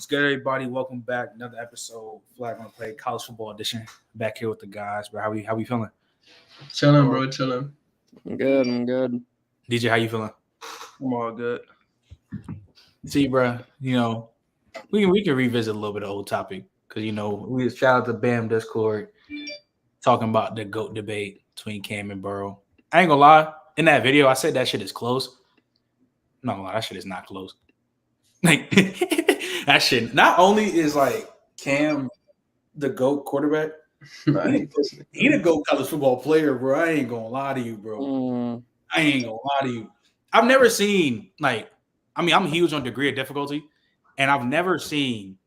good, everybody? Welcome back. Another episode, Flag on Play, College Football Edition. Back here with the guys, bro. How we feeling? Chilling, bro. Chilling. I'm good. DJ, how you feeling? I'm all good. See, bro, we can revisit a little bit of old topic because we shout out to Bam Discord talking about the GOAT debate between Cam and Burrow. I ain't gonna lie, in that video, I said that shit is close. I'm not gonna lie, that shit is not close. Like that shit. Not only is like Cam the GOAT quarterback, he the GOAT college football player, bro. I ain't gonna lie to you, bro. I ain't gonna lie to you. I've never seen I'm huge on degree of difficulty, and I've never seen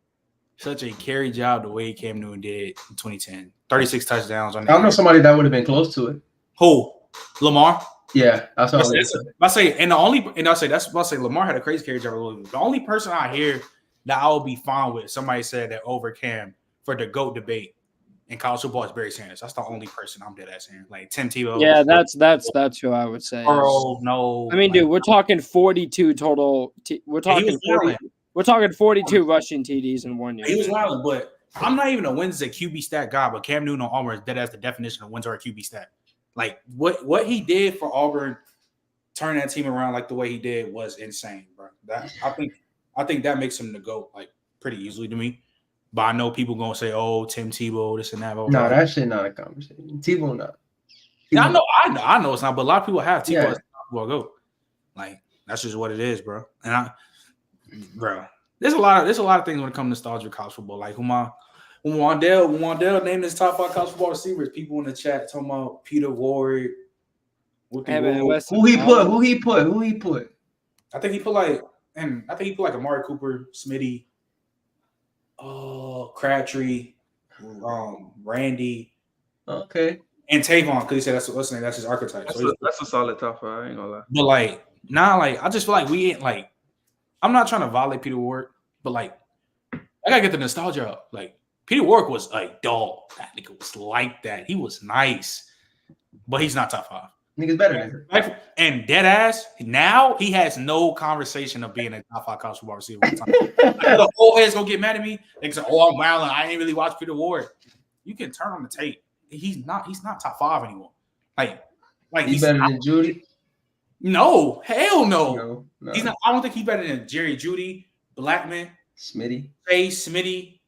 such a carry job the way Cam Newton did in 2010. 36 touchdowns on that. I don't know somebody that would have been close to it. Who? Lamar? Yeah, that's what I say. Lamar had a crazy carry job. The only person I hear that I will be fine with, somebody said that over Cam for the GOAT debate in college football is Barry Sanders. That's the only person I'm dead ass hearing. Like Tim Tebow. Yeah, that's who I would say. Bro, no. I mean, dude, we're talking 42 total. We're talking 40. We're talking 42 rushing TDs in 1 year. He was wild, but I'm not even a wins a QB stat guy. But Cam Newton on Auburn is dead as the definition of wins or a QB stat. Like what he did for Auburn, turn that team around like the way he did was insane, bro. That I think that makes him the GOAT like pretty easily to me. But I know people gonna say, "Oh, Tim Tebow, this and that." No, that shit not a conversation. Tebow not. Yeah, I know it's not, but a lot of people have Tebow as the GOAT. Like that's just what it is, bro. And there's a lot of things when it comes to nostalgia college football. Like when Wandell named his top 5 college football receivers, people in the chat talking about Peter Ward. Who he put? I think he put like Amari Cooper, Smitty, Crabtree, Randy. Okay. And Tavon, because he said that's his archetype. That's a solid top 5. I ain't gonna lie. But I just feel like we ain't like. I'm not trying to violate Peter Ward, but like I gotta get the nostalgia up. Like Peter Ward was like dog. That nigga was like that. He was nice, but he's not top 5. Nigga's better than her. And dead ass, now he has no conversation of being a top 5 college football receiver. The whole head's gonna get mad at me. They say, "Oh, I'm wilding. I ain't really watch Peter Ward." You can turn on the tape. He's not top 5 anymore. Like he's better than Judy. No, hell no. No. He's not. I don't think he's better than Jerry Jeudy, Blackman, Smitty, Chase, Smitty,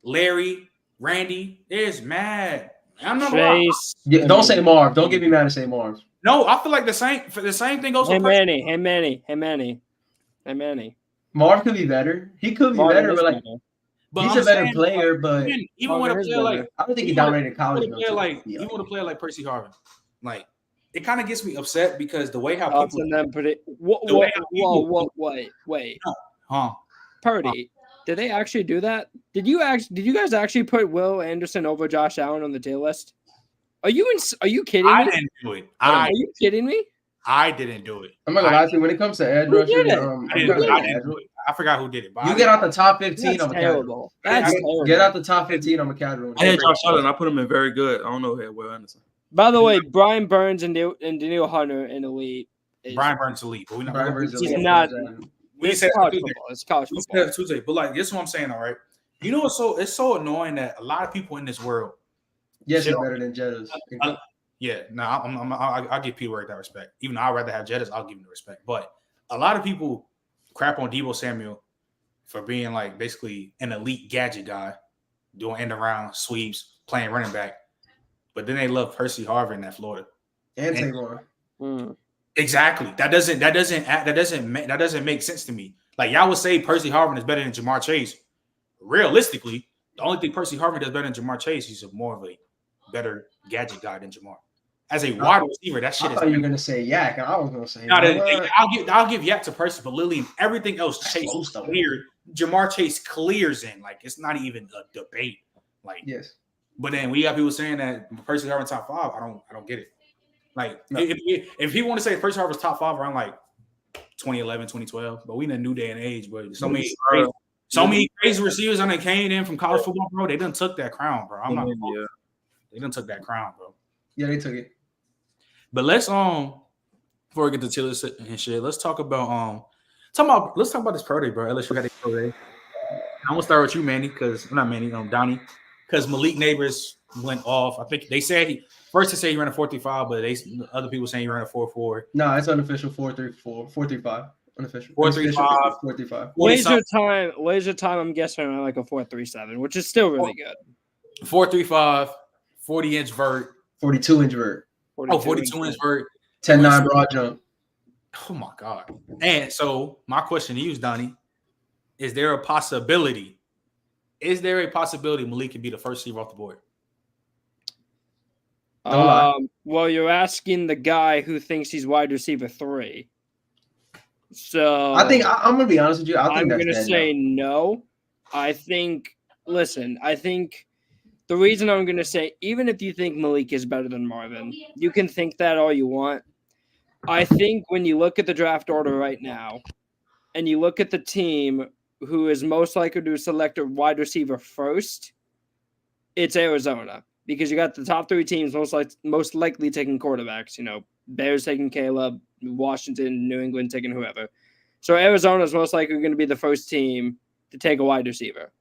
Larry, Randy. There's mad. I'm not Chase. Yeah, don't say Marv. Don't get me mad and say Marv. No, I feel like the same thing goes Hey for Manny. Marv could be better. He could be better, but he's a better player. But even with a player like I don't think he dominated college. Even with a player like Percy Harvin, like it kind of gets me upset because the way how people wait. Purdy, did they actually do that? Did you guys actually put Will Anderson over Josh Allen on the tier list? Are you kidding me? I didn't do it. Are you kidding me? I didn't do it. I'm not gonna lie to you. When it comes to edge rushers, I didn't do it. I forgot who did it. You get out the top 15. That's terrible. That's terrible. Get out the top 15. I'm a casual. I had Josh Allen. I put him in very good. I don't know who had Will Anderson. By the way, Brian Burns and Daniil Hunter in elite. Brian Burns elite, but he's not. We said college football. It's college football. Tuesday, but like this is what I'm saying. All right, it's so annoying that a lot of people in this world. Yes, he's better than Jettas. I'll give Peter Ward that respect. Even though I'd rather have Jettas, I'll give him the respect. But a lot of people crap on Deebo Samuel for being like basically an elite gadget guy, doing end around sweeps, playing running back. But then they love Percy Harvin at Florida. And Taylor. Exactly. That doesn't make sense to me. Like y'all would say Percy Harvin is better than Jamar Chase. Realistically, the only thing Percy Harvin does better than Jamar Chase, he's more of a better gadget guy than Jamar. As a wide receiver, that shit I thought you were gonna say Yak, and I was gonna say I'll give Yak to Percy, but Lily and everything else Chase cleared. Jamar Chase clears in. Like it's not even a debate. Like yes. But then we got people saying that Percy Harvin top 5. I don't get it. Like if he want to say Percy Harvin's top 5 around like 2011, 2012, but we in a new day and age, but so many crazy receivers on that came in from college football, bro. They done took that crown, bro. They done took that crown, bro. Yeah, they took it. But let's before we get to tier list and shit, let's talk about this pro day, bro. LSU got a pro day. I'm gonna start with you, Manny, because not Manny, Donnie, because Malik Neighbors went off. I think they said he ran a 4.35, but other people saying he ran a 4.4. No, it's unofficial 4.34, 4.35. Unofficial 4.35. 4.35. Laser time. I'm guessing around like a 4.37, which is still really good. 4.35, 40-inch vert, 42-inch vert. 42-inch vert, 10.9 broad jump. Oh my God! And so my question to you, Donnie, is there a possibility Malik could be the first receiver off the board? Well, you're asking the guy who thinks he's wide receiver 3. So I think I'm gonna be honest with you. I'm gonna say no. I think the reason I'm gonna say, even if you think Malik is better than Marvin, you can think that all you want. I think when you look at the draft order right now, and you look at the team who is most likely to select a wide receiver first, it's Arizona. Because you got the top 3 teams most likely taking quarterbacks. You know, Bears taking Caleb, Washington, New England taking whoever. So Arizona is most likely going to be the first team to take a wide receiver.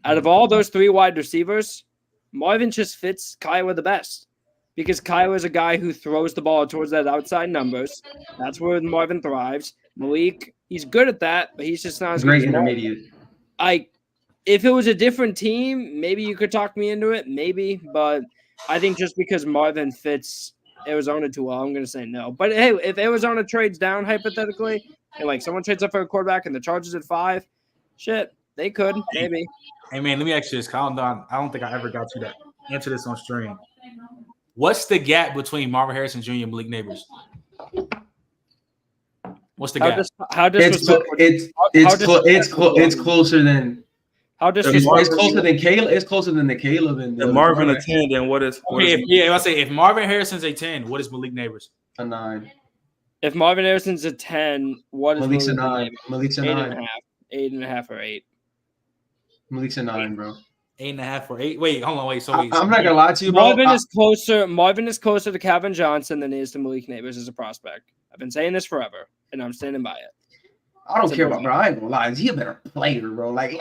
Out of all those 3 wide receivers, Marvin just fits Kyler the best. Because Kyler is a guy who throws the ball towards that outside numbers. That's where Marvin thrives. Malik, he's good at that, but he's just not as great good. Intermediate. If it was a different team, maybe you could talk me into it, maybe. But I think just because Marvin fits Arizona too well, I'm going to say no. But hey, if Arizona trades down hypothetically, and like someone trades up for a quarterback and the Chargers at 5, shit, they could maybe. Hey man, let me ask you this. I don't think I ever got you to answer this on stream. What's the gap between Marvin Harrison Jr. and Malik Neighbors? What's the gap? It's closer than. It's closer than Caleb. It's closer than the Caleb and the Marvin a 10. Then what is? If Marvin Harrison's a 10, what is Malik Neighbors? A 9. If Marvin Harrison's a 10, what is Malik's a 9? Malik's a 9. 8.5 or 8. Malik's a 9, bro. 8.5 or 8. Wait, hold on. So I'm not gonna lie to you, bro. Marvin is closer to Calvin Johnson than he is to Malik Neighbors as a prospect. I've been saying this forever, and I'm standing by it. I don't care about, bro. I ain't gonna lie. Is he a better player, bro? Like,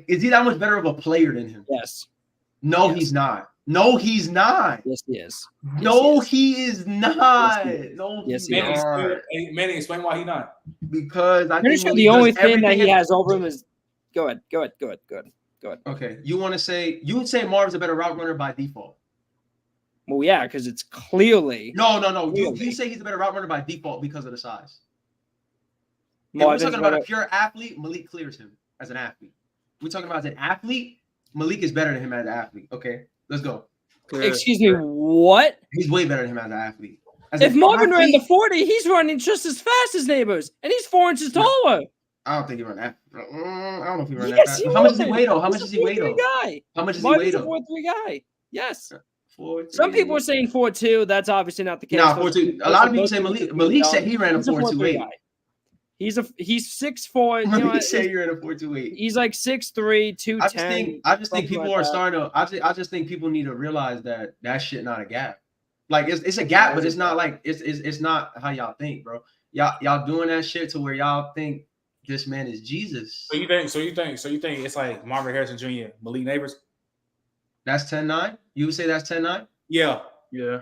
is he that much better of a player than him? Yes. No, he's not. No, he's not. Yes, he is. No, he is not. No, yes, he is. Manny, explain why he's not. Because I think the only thing that he has over him is. Go ahead. Okay, you would say Marv's a better route runner by default. Well, yeah, because it's clearly. No. You say he's a better route runner by default because of the size. If we're talking about a pure athlete, Malik clears him as an athlete. We're talking about as an athlete, Malik is better than him as an athlete. Okay, let's go. Excuse me, what? He's way better than him as an athlete. If Marvin ran the 40, he's running just as fast as Neighbors, and he's 4 inches taller. I don't think he run that. I don't know if he run that fast. How much does he weigh though? How much does he weigh though? How much does he weigh though? 4.3 guy. Yes. 4.3. Some people are saying 4.2. That's obviously not the case. No, 4.2. A lot of people say Malik said he ran a 4.28. He's 6'4". Malik said he ran a 4.28. He's like 6'3", 210. I just think people are starting to. I just think people need to realize that shit not a gap. Like it's a gap, but it's not like it's not how y'all think, bro. Y'all doing that shit to where y'all think this man is Jesus. So you think it's like Marvin Harrison Jr., Malik Neighbors? That's 10-9? You would say that's 10-9? Yeah. Yeah.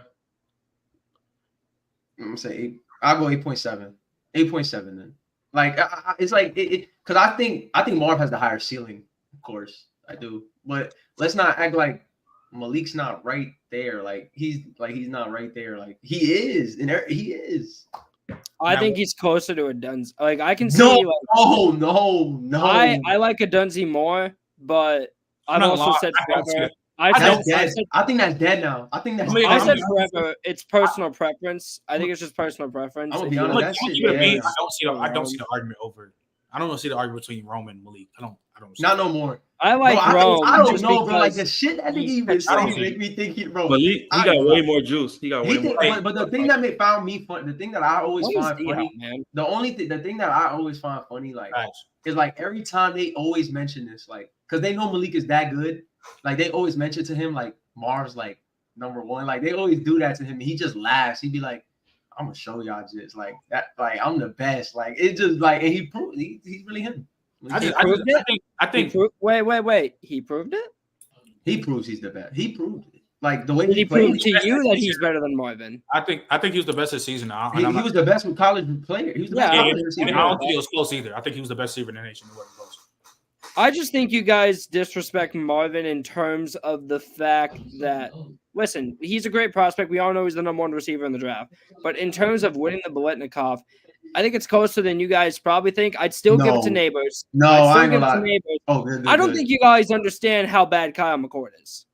I'm gonna say 8. I'll go 8.7. 8.7 then. Like it's like it because I think Marv has the higher ceiling, of course. I do. But let's not act like Malik's not right there. Like he's not right there. Like he is, and he is. I think he's closer to a Dunze. Like I can see. No. I like a Dunze more, but I've also said forever. I think that's dead now. I said forever. It's personal preference. I think it's just personal preference. I don't see the argument over. I don't see the argument between Roman and Malik. I don't. Not no more. I like Rome. I don't know, bro. Like the shit that nigga even saying make me think he, bro. But he got way more juice. He got way more. But the thing that found me funny, the thing that I always find funny, the thing that I always find funny, like, is like every time they always mention this, like, because they know Malik is that good. Like they always mention to him, like Marv's like #1. Like they always do that to him, and he just laughs. He'd be like, "I'm gonna show y'all just like that. Like I'm the best." Like it just like, and he's really him. I think. Wait. He proved it. He proves he's the best. He proved it. Like the way he proved to you that he's better than Marvin. I think he was the best this season. He was the best college player. He was the best college receiver. I don't think he was close either. I think he was the best receiver in the nation. He wasn't close. I just think you guys disrespect Marvin in terms of the fact that, listen, he's a great prospect. We all know he's the number one receiver in the draft. But in terms of winning the Biletnikoff, I think it's closer than you guys probably think. I'd still give it to Neighbors. No, I ain't gonna lie. I don't think you guys understand how bad Kyle McCord is.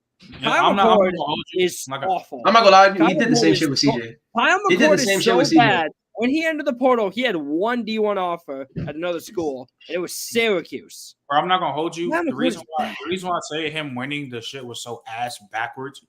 Kyle McCord is awful. I'm not gonna lie. He did the same shit with CJ. Kyle McCord is so bad. When he entered the portal, he had one D1 offer at another school, and it was Syracuse. I'm not gonna hold you. The reason why I say him winning the shit was so ass backwards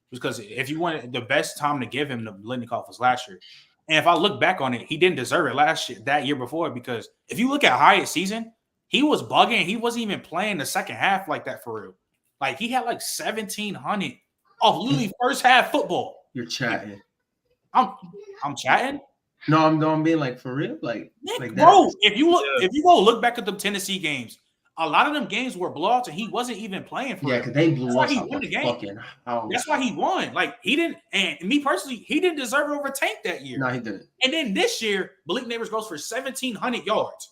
was because if you wanted the best time to give him the Biletnikoff was last year. And if I look back on it, he didn't deserve it that year before, because if you look at Hyatt's season, he was bugging. He wasn't even playing the second half like that for real. Like he had like 1,700 off literally first half football. You're chatting. I'm chatting. No, I'm being like for real, like bro. If you go look back at the Tennessee games, a lot of them games were blowouts, and he wasn't even playing for. Yeah, because they blew us out the game. That's why he won. Like he didn't, and me personally, he didn't deserve it over Tank that year. No, he didn't. And then this year, Malik Neighbors goes for 1,700 yards.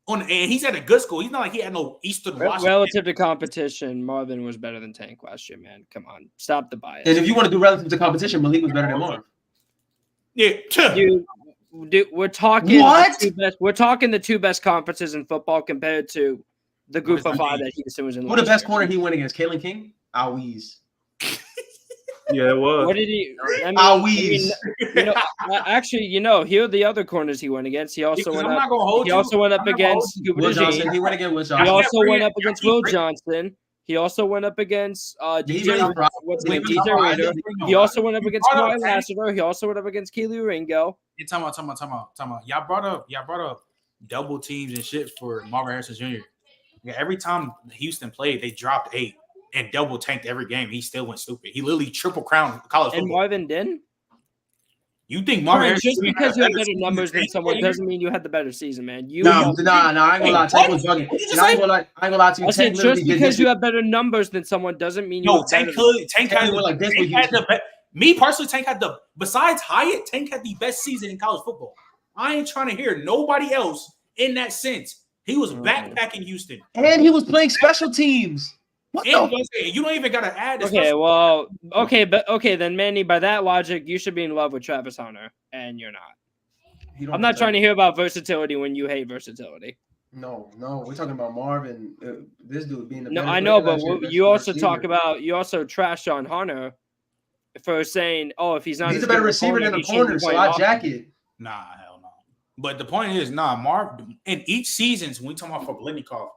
And he's at a good school. He's not like he had no Eastern Washington. Relative to competition, Marvin was better than Tank last year, man. Come on, stop the bias. And if you want to do relative to competition, Malik was better than Marv. Yeah, dude, we're talking what? We're talking the two best conferences in football compared to the group of five that Houston was in. Who the best corner he went against? Kalen King? Always. Yeah, it was. What did he? Always. Actually, here are the other corners he went against. He also went up. He also went up against Will Johnson. He went against Will Johnson. He also went up against Will Johnson. He also went up against DJ Reader. He also went up against Kyle Lassiter. He also went up against Keely Ringo. You're talking about. Y'all brought up double teams and shit for Marvin Harrison Jr. Yeah, every time Houston played, they dropped 8 and double tanked every game. He still went stupid. He literally triple crowned college football. And Marvin didn't? You think Marvin Harrison just because you have better numbers than someone doesn't mean you had the better season, man. No, I ain't gonna lie. Tank was bugging. I ain't gonna lie to you. I said just because you have better numbers than someone doesn't mean you. No, Tank had the me personally. Tank had the besides Hyatt. Tank had the best season in college football. I ain't trying to hear nobody else in that sense. He was backpacking Houston, and he was playing special teams. What you don't even gotta add. Then Manny, by that logic, you should be in love with Travis Hunter, and you're not. I'm not trying to hear about versatility when you hate versatility. No, we're talking about Marvin. This dude being the no, I know, but you also trash on Hunter for saying, "Oh, if he's not, he's a better receiver than the corner." So I jack it. Nah, hell no. But the point is, Marv. In each season, when we talk about for Biletnikoff,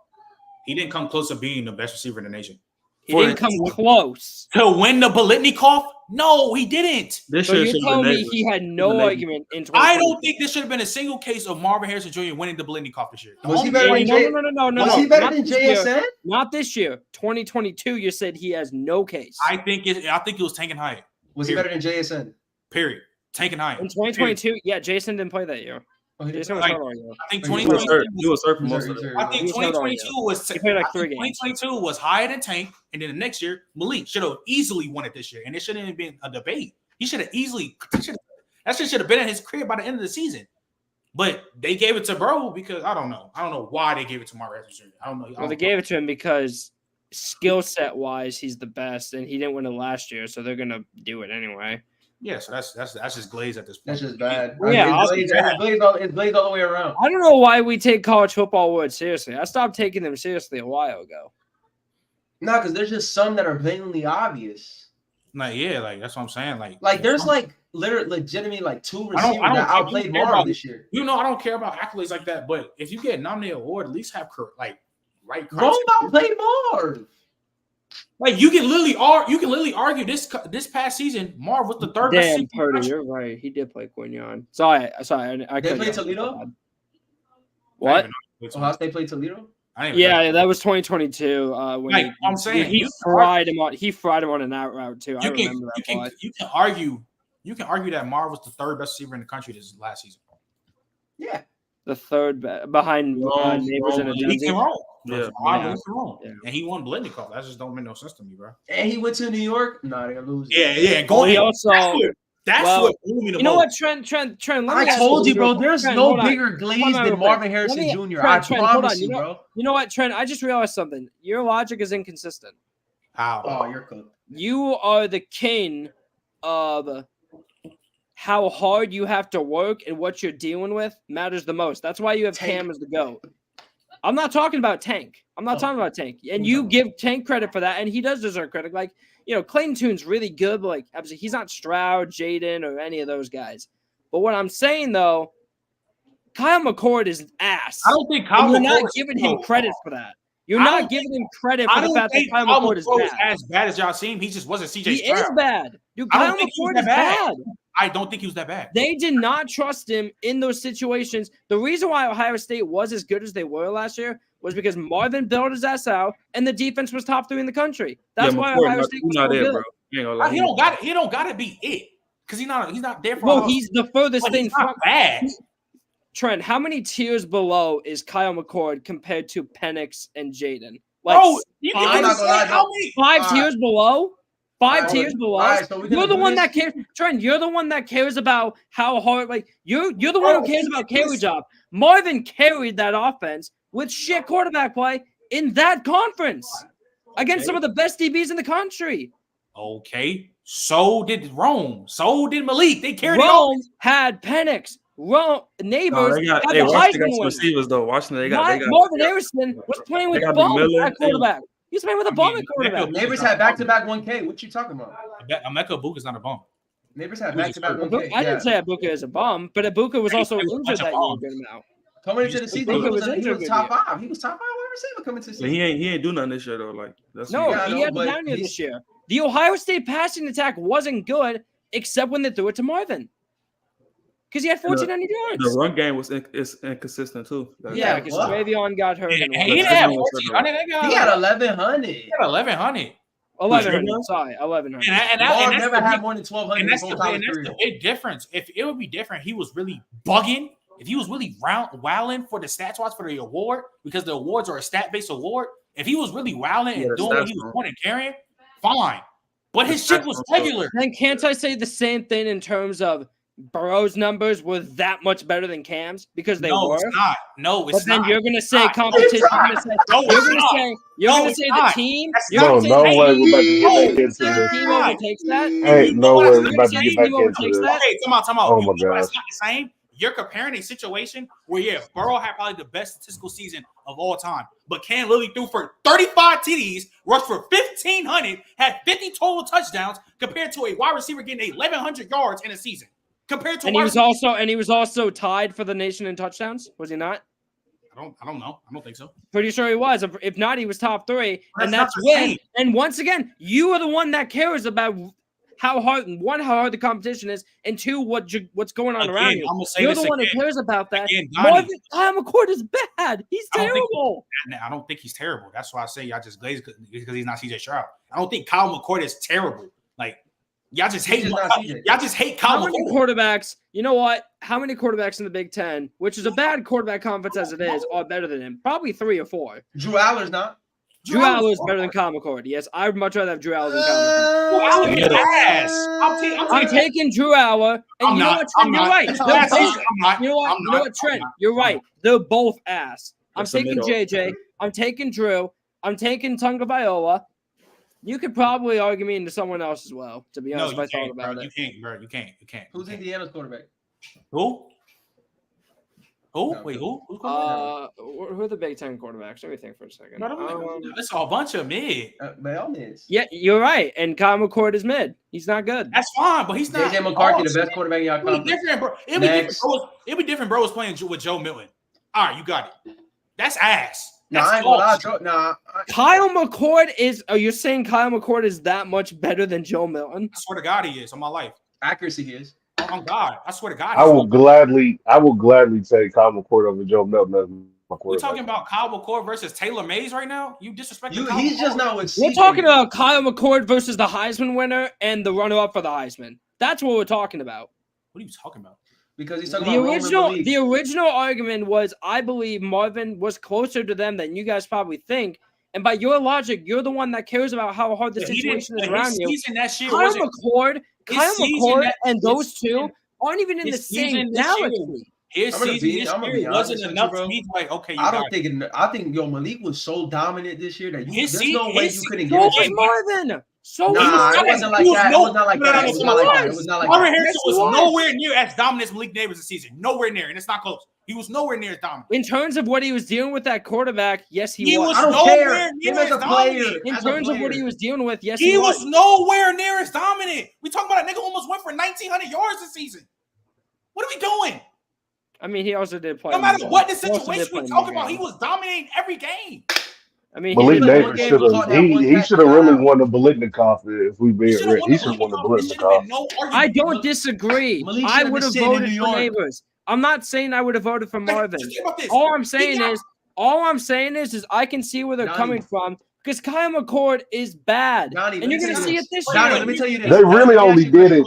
he didn't come close to being the best receiver in the nation. He didn't come close to win the Biletnikoff. No, he didn't. So you're telling me he had no argument in 2020? I don't think this should have been a single case of Marvin Harrison Jr. winning the Biletnikoff this year. Was he better than No. Was he better than JSN? Not this year. 2022. You said he has no case. I think it was Tank and Hyatt. Was he better than JSN? Period. Tank and Hyatt. In 2022, yeah, Jason didn't play that year. Jason was hurt all year. I think 2022 was hurt for most of it. I think 2022 was he played like 3 games. 2022 was Hyatt and Tank, and then the next year Malik should have easily won it this year, and it shouldn't have been a debate. He should have easily. That shit should have been at his crib by the end of the season. But they gave it to Bro because I don't know why they gave it to Marvin Harrison Jr. I don't know. Well, they gave it to him because skill set wise, he's the best, and he didn't win it last year, so they're gonna do it anyway. Yeah, so that's just glaze at this point. That's just bad. Yeah, it's glaze all the way around. I don't know why we take college football words seriously. I stopped taking them seriously a while ago. No, because there's just some that are blatantly obvious. Like that's what I'm saying. Like there's legitimately 2 receivers that outplayed Marvin this year. I don't care about accolades like that, but if you get nominated award, at least have right. Bro outplayed Marv. Like you can literally argue this past season, Marv was the third best. Damn, Purdy, you're right. He did play Quignon. Sorry. I they played Toledo. What? Ohio State played Toledo. Yeah, that was 2022. When I'm saying he fried him on. He fried him on an out route too. I remember that. You can argue that Marv was the third best receiver in the country this last season. Yeah. the third behind Neighbors and Malik in Rome. Yeah. And he won Blendnikov. That just don't make no sense to me, bro. And he went to New York. Nah, they're losing. Yeah. Go ahead. That's what blew me the most. You know what, Trent? I told you, bro. There's no bigger glaze than Marvin Harrison Jr. I promise you, bro. You know what, Trent? I just realized something. Your logic is inconsistent. How? Oh, you're cooked. You are the king of how hard you have to work and what you're dealing with matters the most. That's why you have Cam as the GOAT. I'm not talking about Tank. And you give Tank credit for that, and he does deserve credit. Like, Clayton Tune's really good, but he's not Stroud, Jaden, or any of those guys. But what I'm saying, though, Kyle McCord is ass. I don't think Kyle McCord. You're not giving him credit for that. You're not giving him credit for the fact that Kyle McCord is bad. As bad as y'all seen, he just wasn't CJ Stroud. He is bad. Dude, Kyle McCord is bad. I don't think he was that bad. They did not trust him in those situations. The reason why Ohio State was as good as they were last year was because Marvin built his ass out and the defense was top 3 in the country. That's why Ohio State was so good. Bro. He don't got to be it because he's not there for. Well, he's the furthest thing from bad. Trent, how many tiers below is Kyle McCord compared to Penix and Jaden? Bro, five tiers below. 5 tiers below. Right, so you're the one that cares. Trent, you're the one that cares about how hard. You're the one who cares about carry job. Marvin carried that offense with shit quarterback play in that conference against some of the best DBs in the country. Okay, so did Rome. So did Malik. They carried Rome had Penix. Neighbors had the Heisman receivers though. Washington, they got Marvin Harrison was playing with bum at quarterback. He's playing with a bum at quarterback. Neighbors had back-to-back 1K. What you talking about? Emeka Ibuka is not a bum. Neighbors had back-to-back 1K. I didn't say Ibuka is a bum, but Ibuka was also injured that year. Coming into the season, he was top 5. He was top 5 wide receiver coming into the season. He ain't do nothing this year though. He had down here this year. The Ohio State passing attack wasn't good, except when they threw it to Marvin. Because he had 1,400 yards. The run game was inconsistent too. Yeah, because Travion got hurt. He had 1,400. He had 1,100. He had 1,100. 1,100. Sorry, 1,100. And never had more than 1,200. And that's the big difference. If it would be different, he was really bugging. If he was really wilding for the stats watch for the award, because the awards are a stat-based award. If he was really wilding and doing what he was pointing and carrying, fine. But his shit was regular. Then can't I say the same thing in terms of Burrow's numbers were that much better than Cam's because they were? It's not. No, it's not. But then you're gonna say competition. You're gonna say the team. No way we're about to get back into this. Team overtakes that. Hey, no way we're about to get back into this. Okay, come on. Oh my God. It's not the same. You're comparing a situation where, Burrow had probably the best statistical season of all time, but Cam literally threw for 35 TDs, rushed for 1,500, had 50 total touchdowns, compared to a wide receiver getting 1,100 yards in a season. Compared to he was also tied for the nation in touchdowns, was he not? I don't know. I don't think so. Pretty sure he was. If not, he was top 3, and that's when. And once again, you are the one that cares about how hard the competition is, and 2, what's going on around you. You're the one who cares about that. Kyle McCord is bad. He's terrible. I don't think he's terrible. That's why I say y'all just glazed because he's not CJ Stroud. I don't think Kyle McCord is terrible. Y'all just hate Kyle McCord. Quarterbacks. You know what? How many quarterbacks in the Big Ten, which is a bad quarterback conference as it is, are better than him? Probably 3 or 4. Drew Aller's not. Drew Aller is better than Kyle McCord. Yes, I'd much rather have Drew Aller than Kyle McCord. I'm taking Drew Aller. And you know what, Trent? You're right. You know what, Trent? You're right. They're both ass. I'm taking JJ. I'm taking Drew. I'm taking Tagovailoa. You could probably argue me into someone else as well, to be honest, if I thought about it. You can't. Who's Indiana's quarterback? Who? No, wait, who? Who are the Big Ten quarterbacks? Let me think for a second. It's a bunch of mid. They all mids. Yeah, you're right. And Kyle McCord is mid. He's not good. That's fine, but he's not. JJ McCarthy, the best quarterback in y'all conference. It'd be different, bro. Was playing with Joe Milton. All right, you got it. That's ass. Kyle McCord is. Are you saying Kyle McCord is that much better than Joe Milton? I swear to God, he is. On my life, accuracy he is. Oh God, I swear to God. I will gladly take Kyle McCord over Joe Milton. We're talking about Kyle McCord versus Taylor Mays right now. You disrespecting. He's just not with. We're talking about Kyle McCord versus the Heisman winner and the runner-up for the Heisman. That's what we're talking about. What are you talking about? because he's talking about the original argument was I believe Marvin was closer to them than you guys probably think. And by your logic, you're the one that cares about how hard the situation is around you. Kyle McCord and those two aren't even in the same galaxy. His season this year wasn't enough to me. Like, okay, I think Malik was so dominant this year that there's no way you couldn't get it. Marvin. So it wasn't like that. It was not like that. It was not like that. It was not like that. Marvin Harrison was nowhere near as dominant as Malik Neighbors this season. Nowhere near, and it's not close. He was nowhere near as dominant. In terms of what he was dealing with that quarterback, yes, he was. I don't care. Him as a player. In terms of what he was dealing with, yes, he was nowhere near as dominant. We talking about a nigga almost went for 1,900 yards this season. What are we doing? I mean, he also did play. No matter what the situation we're talking about, he was dominating every game. I mean, Malik Neighbors should have. He should have really won the Biletnikoff if we being real. He should have won the Biletnikoff. I don't disagree. I would have voted for Neighbors. I'm not saying I would have voted for Marvin. All I'm saying is I can see where they're coming from. Because Kyle McCord is bad, and you're going to see it this year. Let me tell you this. They really only did it.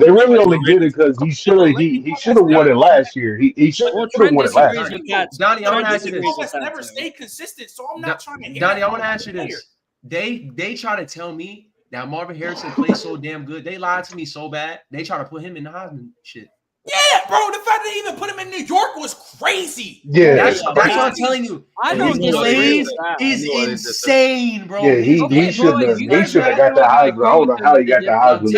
They really only did it because he should have won it last year. He should have won it last year. Donnie, I want to ask you this. Has never stayed consistent, so I'm not trying to. Donnie, I want to ask you this. They try to tell me that Marvin Harrison plays so damn good. They lied to me so bad. They try to put him in the Heisman shit. Yeah, bro. The fact that they even put him in New York was crazy. Yeah, that's what I'm telling you. I don't disagree. Is insane, bro. Yeah, he should have got the Heisman. I don't know how he got the Heisman.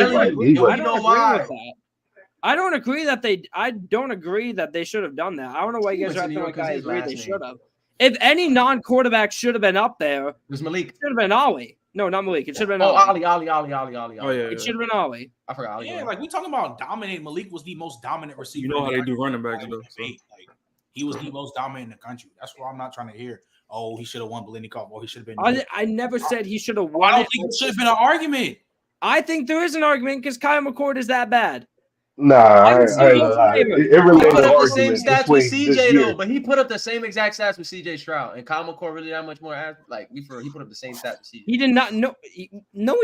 I don't agree with that. I don't agree that they should have done that. I don't know why you guys are acting like I agree they should have. If any non-quarterback should have been up there, it was Malik. It should have been Ollie. No, not Malik. It should have been Ollie. Oh, yeah. It should have been Ollie. I forgot Ollie. Yeah, like we talking about dominating. Malik was the most dominant receiver. You know how they do running backs, though. Like, he was the most dominant in the country. That's why I'm not trying to hear, oh, he should have won Biletnikoff, or he should have been. I never said he should have won. I don't think it should have been an argument. I think there is an argument because Kyle McCord is that bad. Nah, it really put up the same stats with CJ though, but he put up the same exact stats with CJ Stroud, and Kyle McCord really that much more. He put up the same stats with CJ. He did not. No, he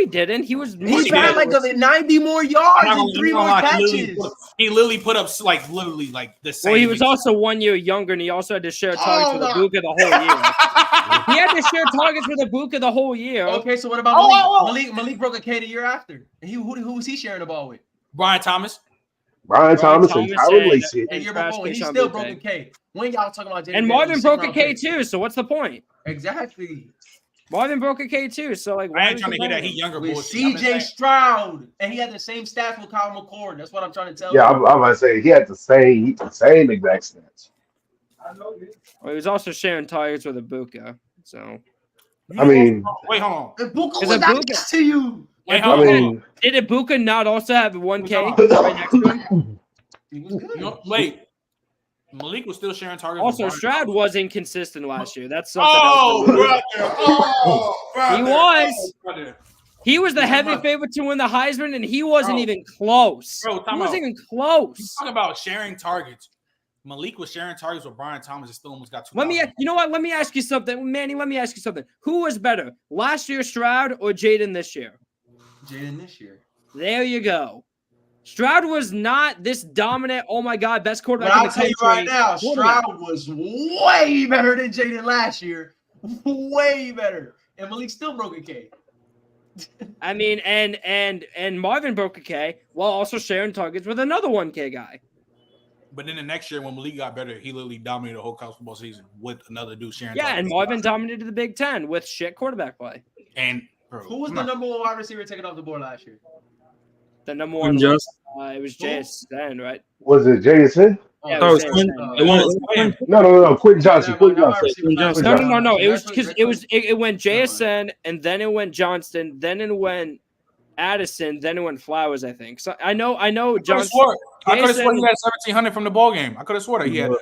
didn't. He had like 90 more yards and 3 more catches. He literally put up the same. Well, he was also 1 year younger, and he also had to share targets with Ibuka the whole year. He had to share targets with Ibuka the whole year. Okay, so what about Malik? Malik broke a K the year after. And who was he sharing the ball with? Brian Thomas and Tyler Lacey. And he still broke a K. When y'all talking about and Marvin broke a K too, so what's the point? Exactly. Marvin broke a K too, so like I ain't trying to hear that he younger with CJ Stroud, and he had the same stats with Kyle McCord. That's what I'm trying to tell you. Yeah, I'm about to say he had the same exact stats. Well, he was also sharing targets with Ibuka, so I mean, wait, hold on. Ibuka was not next to you. Did Ibuka not also have 1K right next to him? No, wait. Malik was still sharing targets. Also, Stroud was inconsistent last year. That's something brother. He was. He was the heavy favorite to win the Heisman, and he wasn't even close. He wasn't even close. You talk about sharing targets. Malik was sharing targets with Brian Thomas and still almost got 2. You know what? Let me ask you something. Manny, let me ask you something. Who was better, last year Stroud or Jaden this year? Jaden this year. There you go. Stroud was not this dominant, oh my God, best quarterback in the country. I'll tell you right now, Stroud was way better than Jaden last year. Way better. And Malik still broke a K. I mean, and Marvin broke a K while also sharing targets with another 1K guy. But then the next year when Malik got better, he literally dominated the whole college football season with another dude sharing targets. Yeah, and Marvin dominated the Big Ten with shit quarterback play. And who was the number 1 wide receiver taken off the board last year? The number 1 it was JSN, right? Was it JSN? Yeah, No. Quentin Johnson. No. It was because it went JSN and then it went Johnston, then it went Addison, then it went Flowers, I think. So I know Johnston. I could have sworn he had 1,700 from the ball game. I could have sworn that he had that.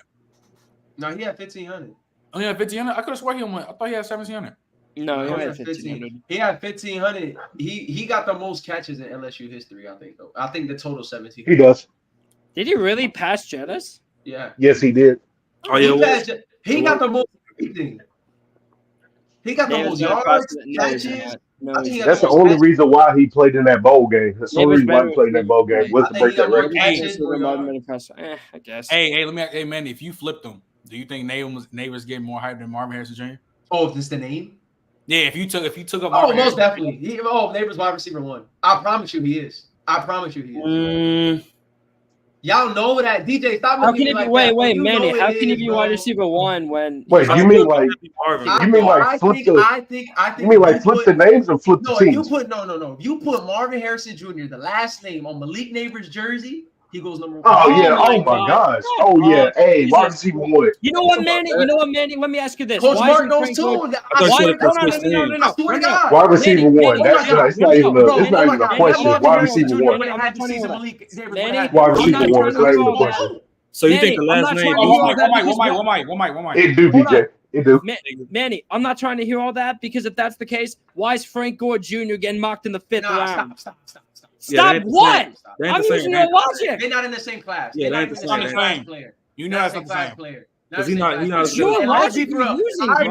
No, he had 1,500. Oh, he had 1,500? I could have sworn he went. I thought he had 1,700. No, he had 1,500. He had 1,500. He got the most catches in LSU history, I think, though. I think the total 17. He does. Did he really pass Jettis? Yeah. Yes, he did. Oh, yeah. He got the most everything. He got the most yards, catches. No, That's the only reason why he played in that bowl game. That's the only reason why he played in that bowl game was to break that record. I guess. Hey, let me ask, man, if you flipped them, do you think Neighbors getting more hype than Marvin Harrison Jr.? Oh, if this the name? Yeah, if you took up Marvin most definitely. Neighbors wide receiver 1. I promise you he is. Y'all know that. DJ, stop looking like wait, that. Wait, Manny, how can you be wide receiver 1 when... Wait, you mean like flip the names or flip the teams? If you put Marvin Harrison Jr., the last name, on Malik Neighbors' jersey, he goes number 1. Oh yeah! Oh my gosh! Oh yeah! Hey, wide receiver 1. You know what, Manny? Let me ask you this. Coach Mark knows too. Wide receiver 1. It's not even a question. Wide receiver 1. Wide receiver 1. It's not even a question. So you think the last name? One mic. It do, DJ. It do. Manny, I'm not trying to hear all that because if that's the case, why is Frank Gore Jr. getting mocked in the 5th round? Stop what? I'm using your logic. They're not in the same class. Yeah, they're not in the same player. You know that's not the same player. Because he's not. Your logic you're using, I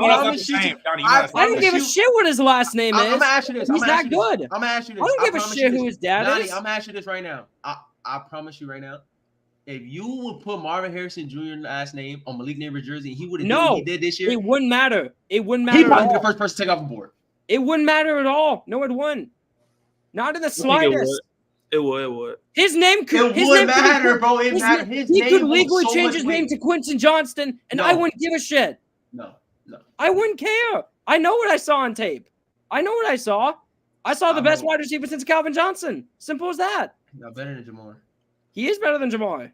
don't give a shit what his last name is. I'm gonna ask you this. He's not good. I'm gonna ask you this. I don't give a shit who his dad is. I'm gonna ask you this right now. I promise you right now. If you would put Marvin Harrison Jr. last name on Malik Neighbors' jersey, he would have done what he did this year. It wouldn't matter. It wouldn't matter. He probably be the first person to take off the board. It wouldn't matter at all. No, it wouldn't. Not in the slightest. It would. His name could. It would matter, bro. It matter. He could legally change his name to Quentin Johnston, and I wouldn't give a shit. No. I wouldn't care. I know what I saw on tape. I know what I saw. I saw the best wide receiver since Calvin Johnson. Simple as that. Not better than Jamar. He is better than Jamar.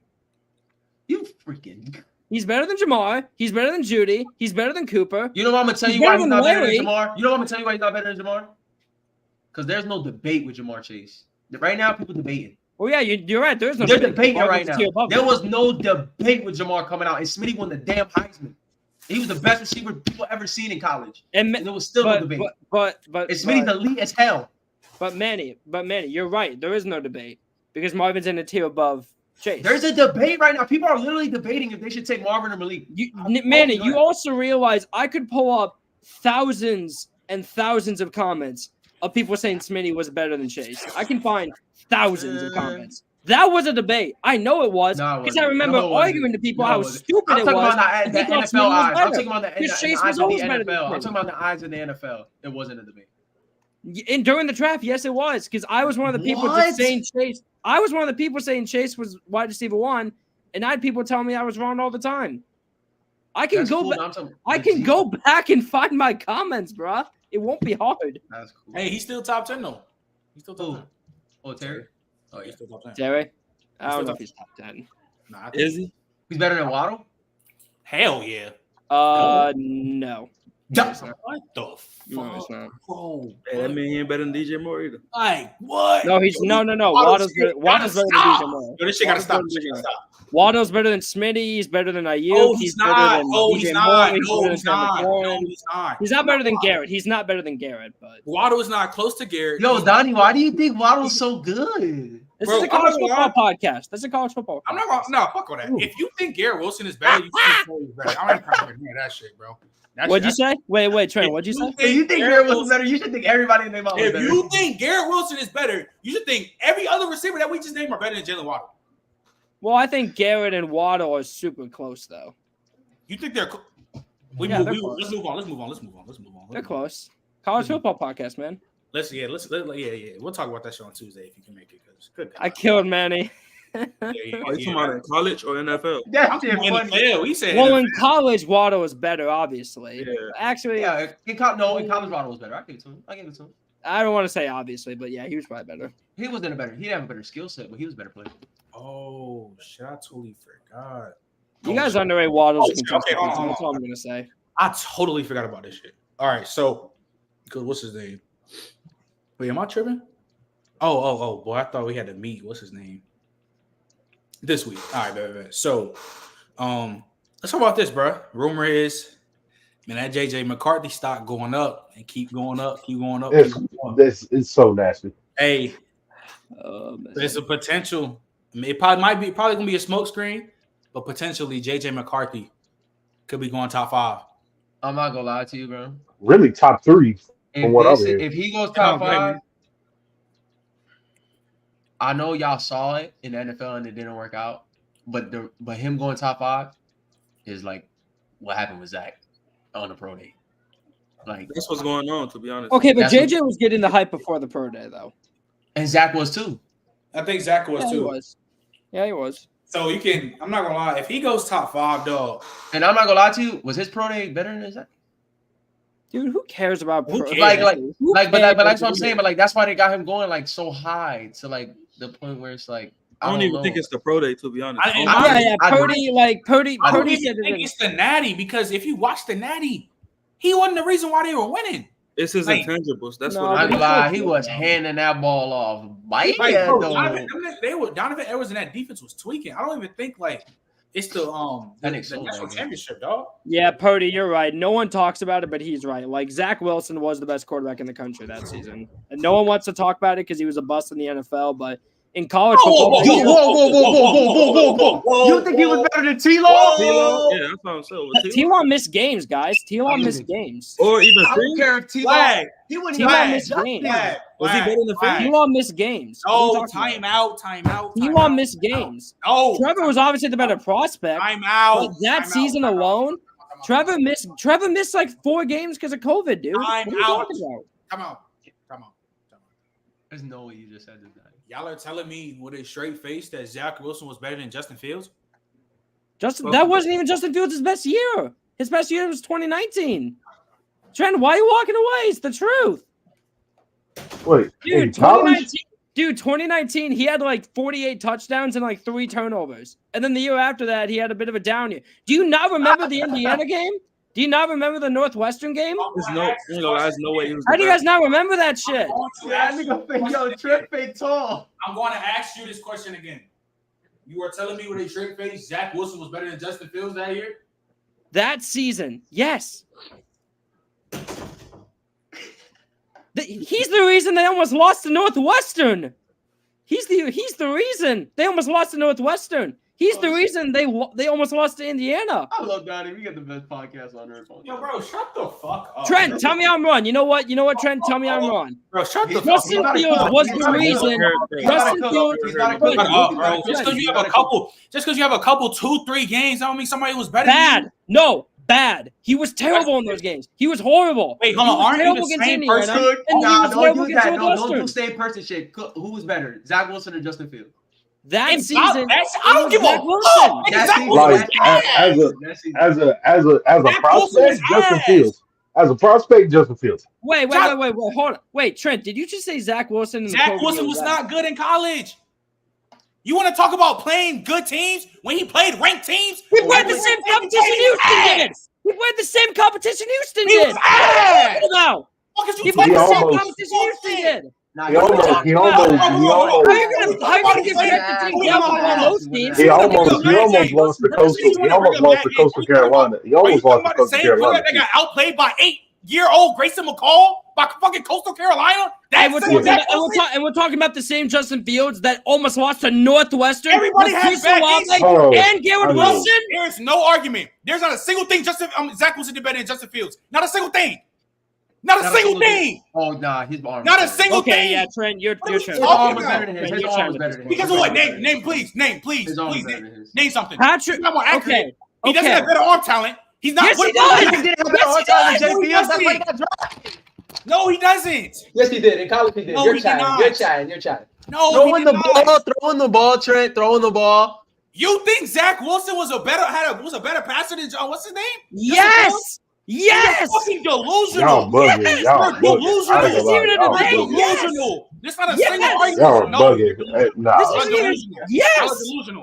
You freaking. He's better than Jamar. He's better than Judy. He's better than Cooper. You know what I'm gonna tell you why he's not better than Jamar? You know what I'm gonna tell you why he's not better than Jamar? Because there's no debate with Jamar Chase. Right now, people debating. Oh yeah, you're right. There's no. They're debating right now. There was no debate with Jamar coming out, and Smitty won the damn Heisman. He was the best receiver people ever seen in college, and there was still no debate. But Smitty's elite as hell. But Manny, you're right. There is no debate because Marvin's in a tier above Chase. There's a debate right now. People are literally debating if they should take Marvin or Malik. Manny, you also realize I could pull up thousands and thousands of comments of people saying Smitty was better than Chase. I can find thousands of comments. That was a debate. I know it was because I remember arguing to people how stupid it was. I'm talking about the NFL eyes. I'm talking about the eyes of the NFL. I'm talking about the eyes of the NFL. It wasn't a debate. And during the draft, yes, it was because I was one of the people saying Chase. I was one of the people saying Chase was wide receiver 1, and I had people telling me I was wrong all the time. I can go back and find my comments, bro. It won't be hard. That's cool. Hey, he's still top 10 though. He's still top 10. Oh, Terry. Oh, he's still top 10. Terry. I don't know if he's top 10. Nah, is he? He's better than Waddle? Hell yeah. No. What the fuck? No, it's not. Bro, that mean he ain't better than DJ Moore either. Like what? No, he's no. Waddle's better than DJ Moore. Yo, this shit gotta stop. Waddle's better than Smitty. He's better than Ayuk. Oh, he's not. Oh, he's not. No, he's not. He's not better than Garrett. He's not better than Garrett, but Waddle is not close to Garrett. Yo, Donnie, why do you think Waddle's so good? This is a college football podcast. That's a college football. I'm not gonna. No, fuck all that. If you think Garrett Wilson is better, you think Cole is better. I ain't trying to hear that shit, bro. What'd you say? Wait, Trent. What'd you say? If you think Garrett Wilson's better, you should think everybody in their mouth is better. If you think Garrett Wilson is better, you should think every other receiver that we just named are better than Jalen Waddle. Well, I think Garrett and Waddle are super close, though. You think they're? Let's move on. They're close. College football podcast, man. Let's. We'll talk about that show on Tuesday if you can make it. Cause good. I killed Manny. Are you talking about in college or NFL? That's it. We said. Well, in college, Waddle was better, obviously. Yeah. Actually, in college, Waddle was better. I give it to him. I don't want to say obviously, but yeah, he was probably better. He wasn't better. He didn't have a better skill set, but he was a better player. Oh shit! I totally forgot. You guys underrate Waddle's. Okay, that's all I'm gonna say. I totally forgot about this shit. All right, so because what's his name? Wait, am I tripping? Oh, boy, I thought we had to meet. What's his name? This week. All right, so let's talk about this, bro. Rumor is, man, that JJ McCarthy stock going up and keep going up. It's so nasty. Hey, there's a potential. I mean, it probably gonna be a smoke screen, but potentially JJ McCarthy could be going top 5. I'm not gonna lie to you, bro. Really, top 3. If he goes top 5, I know y'all saw it in the NFL and it didn't work out, but him going top 5 is like what happened with Zach on the pro day. Like that's what's going on, to be honest. Okay, but JJ was getting the hype before the pro day, though, and Zach was too. I think Zach was too. He was. Yeah, he was. So you can. I'm not gonna lie. If he goes top 5, dog, and I'm not gonna lie to you, was his pro day better than Zach? Dude, who cares about pro? But that's what I'm saying. But like that's why they got him going like so high to like the point where it's like I don't even think it's the pro day, to be honest. Purdy I don't said even think it's the Natty, because if you watch the Natty, he wasn't the reason why they were winning. It's his intangibles. That's what I'm glad he was handing that ball off. Donovan Edwards and that defense was tweaking. I don't even think like it's the national championship, dog. Yeah, Purdy, you're right. No one talks about it, but he's right. Like Zach Wilson was the best quarterback in the country that season, and no one wants to talk about it because he was a bust in the NFL, but. In college football, whoa. You think he was better than T-Law? Yeah, that's what I'm saying. T-Law missed games, guys. T-Law missed games. Or even I don't care if T-Law. T-Law missed games. Was he better than Field? T-Law missed games. Oh, timeout. T-Law missed games. Oh, Trevor was obviously the better prospect. Timeout. That season alone, Trevor missed like 4 games because of COVID, dude. Timeout. Come on. There's no way you just said that. Y'all are telling me with a straight face that Zach Wilson was better than Justin Fields? That wasn't even Justin Fields' best year. His best year was 2019. Trent, why are you walking away? It's the truth. Wait, dude, 2019, he had like 48 touchdowns and like 3 turnovers. And then the year after that, he had a bit of a down year. Do you not remember the Indiana game? Do you not remember the Northwestern game? There's no way he was. How do you guys not remember that shit? Trip fake tall. I'm going to ask you this question again. You are telling me with a straight face, Zach Wilson was better than Justin Fields that year? That season, yes. He's the reason they almost lost to Northwestern. He's the reason they almost lost to Northwestern. He's the reason they almost lost to Indiana. I love Donnie. We got the best podcast on earth. Yo, bro, shut the fuck up. Trent, tell me I'm wrong. You know what, Trent? Tell me I'm wrong. Bro, shut the fuck up. Justin Fields was the reason. Justin Fields. Just because you have a couple 2-3 games, I don't mean somebody was better than you. No, bad. He was terrible in those games. He was horrible. Wait, hold on. Aren't you the same person? Don't do that. Don't do same person shit. Who was better, Zach Wilson or Justin Fields? That season, I don't give a fuck. As a prospect, Justin Fields. As a prospect, Justin Fields. Wait, hold on. Wait, Trent, did you just say Zach Wilson? Zach Wilson was not good in college. You want to talk about playing good teams when he played ranked teams? He played the same competition Houston did. He played the same competition Houston did. He was ass. He played the same competition Houston did. He almost. How are you gonna give credit to those teams? He almost lost to Coastal Carolina. He almost lost to Coastal Carolina. They got outplayed by 8-year-old Grayson McCall by fucking Coastal Carolina. And we're talking about the same Justin Fields that almost lost to Northwestern. Everybody has bad and Garrett Wilson. There is no argument. There's not a single thing Zach Wilson did better than Justin Fields. Not a single thing. Not a single thing. Oh nah, his arm. Not a single thing. Okay, yeah, Trent, you're His arm was better than his. His arm was better than his. Because of what? Name, please. Name something. Patrick. Okay. He doesn't have better arm talent. He's not. Yes, he does. He didn't have better arm talent than JP. That's why he got drafted. No, he doesn't. Yes, he did. In college, he did. No, You're chatting. No, throwing the ball, Trent. Throwing the ball. You think Zach Wilson was a better passer than what's his name? Yes. Yes. Fucking delusional. Y'all bugging. Y'all delusional. This not a single argument. Y'all bugging. Nah.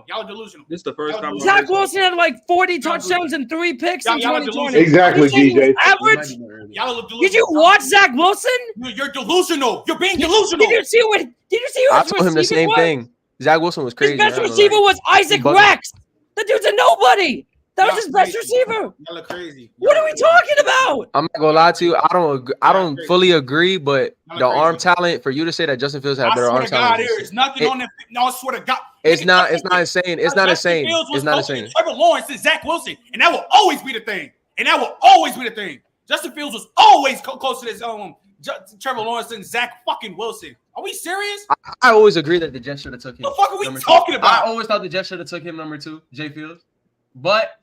Y'all delusional. This is the first time. Zach Wilson had like 40 touchdowns and 3 picks in 2020. Exactly, DJ. Average. Y'all look delusional. Did you watch Zach Wilson? You're delusional. You're being delusional. Did you see what? I told him the same thing. Zach Wilson was crazy. His best receiver was Isaac Rex. The dude's a nobody. That was his best receiver. Y'all look crazy. What are we talking about? I'm not gonna lie to you. I don't fully agree, but the arm talent for you to say that Justin Fields had better arm talent. There is nothing on that. No, I swear to God. It's not insane. It's not insane. It's not insane. Trevor Lawrence and Zach Wilson, and that will always be the thing. Justin Fields was always close to this Trevor Lawrence than Zach fucking Wilson. Are we serious? I always agree that the Jets should have took him. What the fuck are we talking about? I always thought the Jets should have took him number 2, Jay Fields. But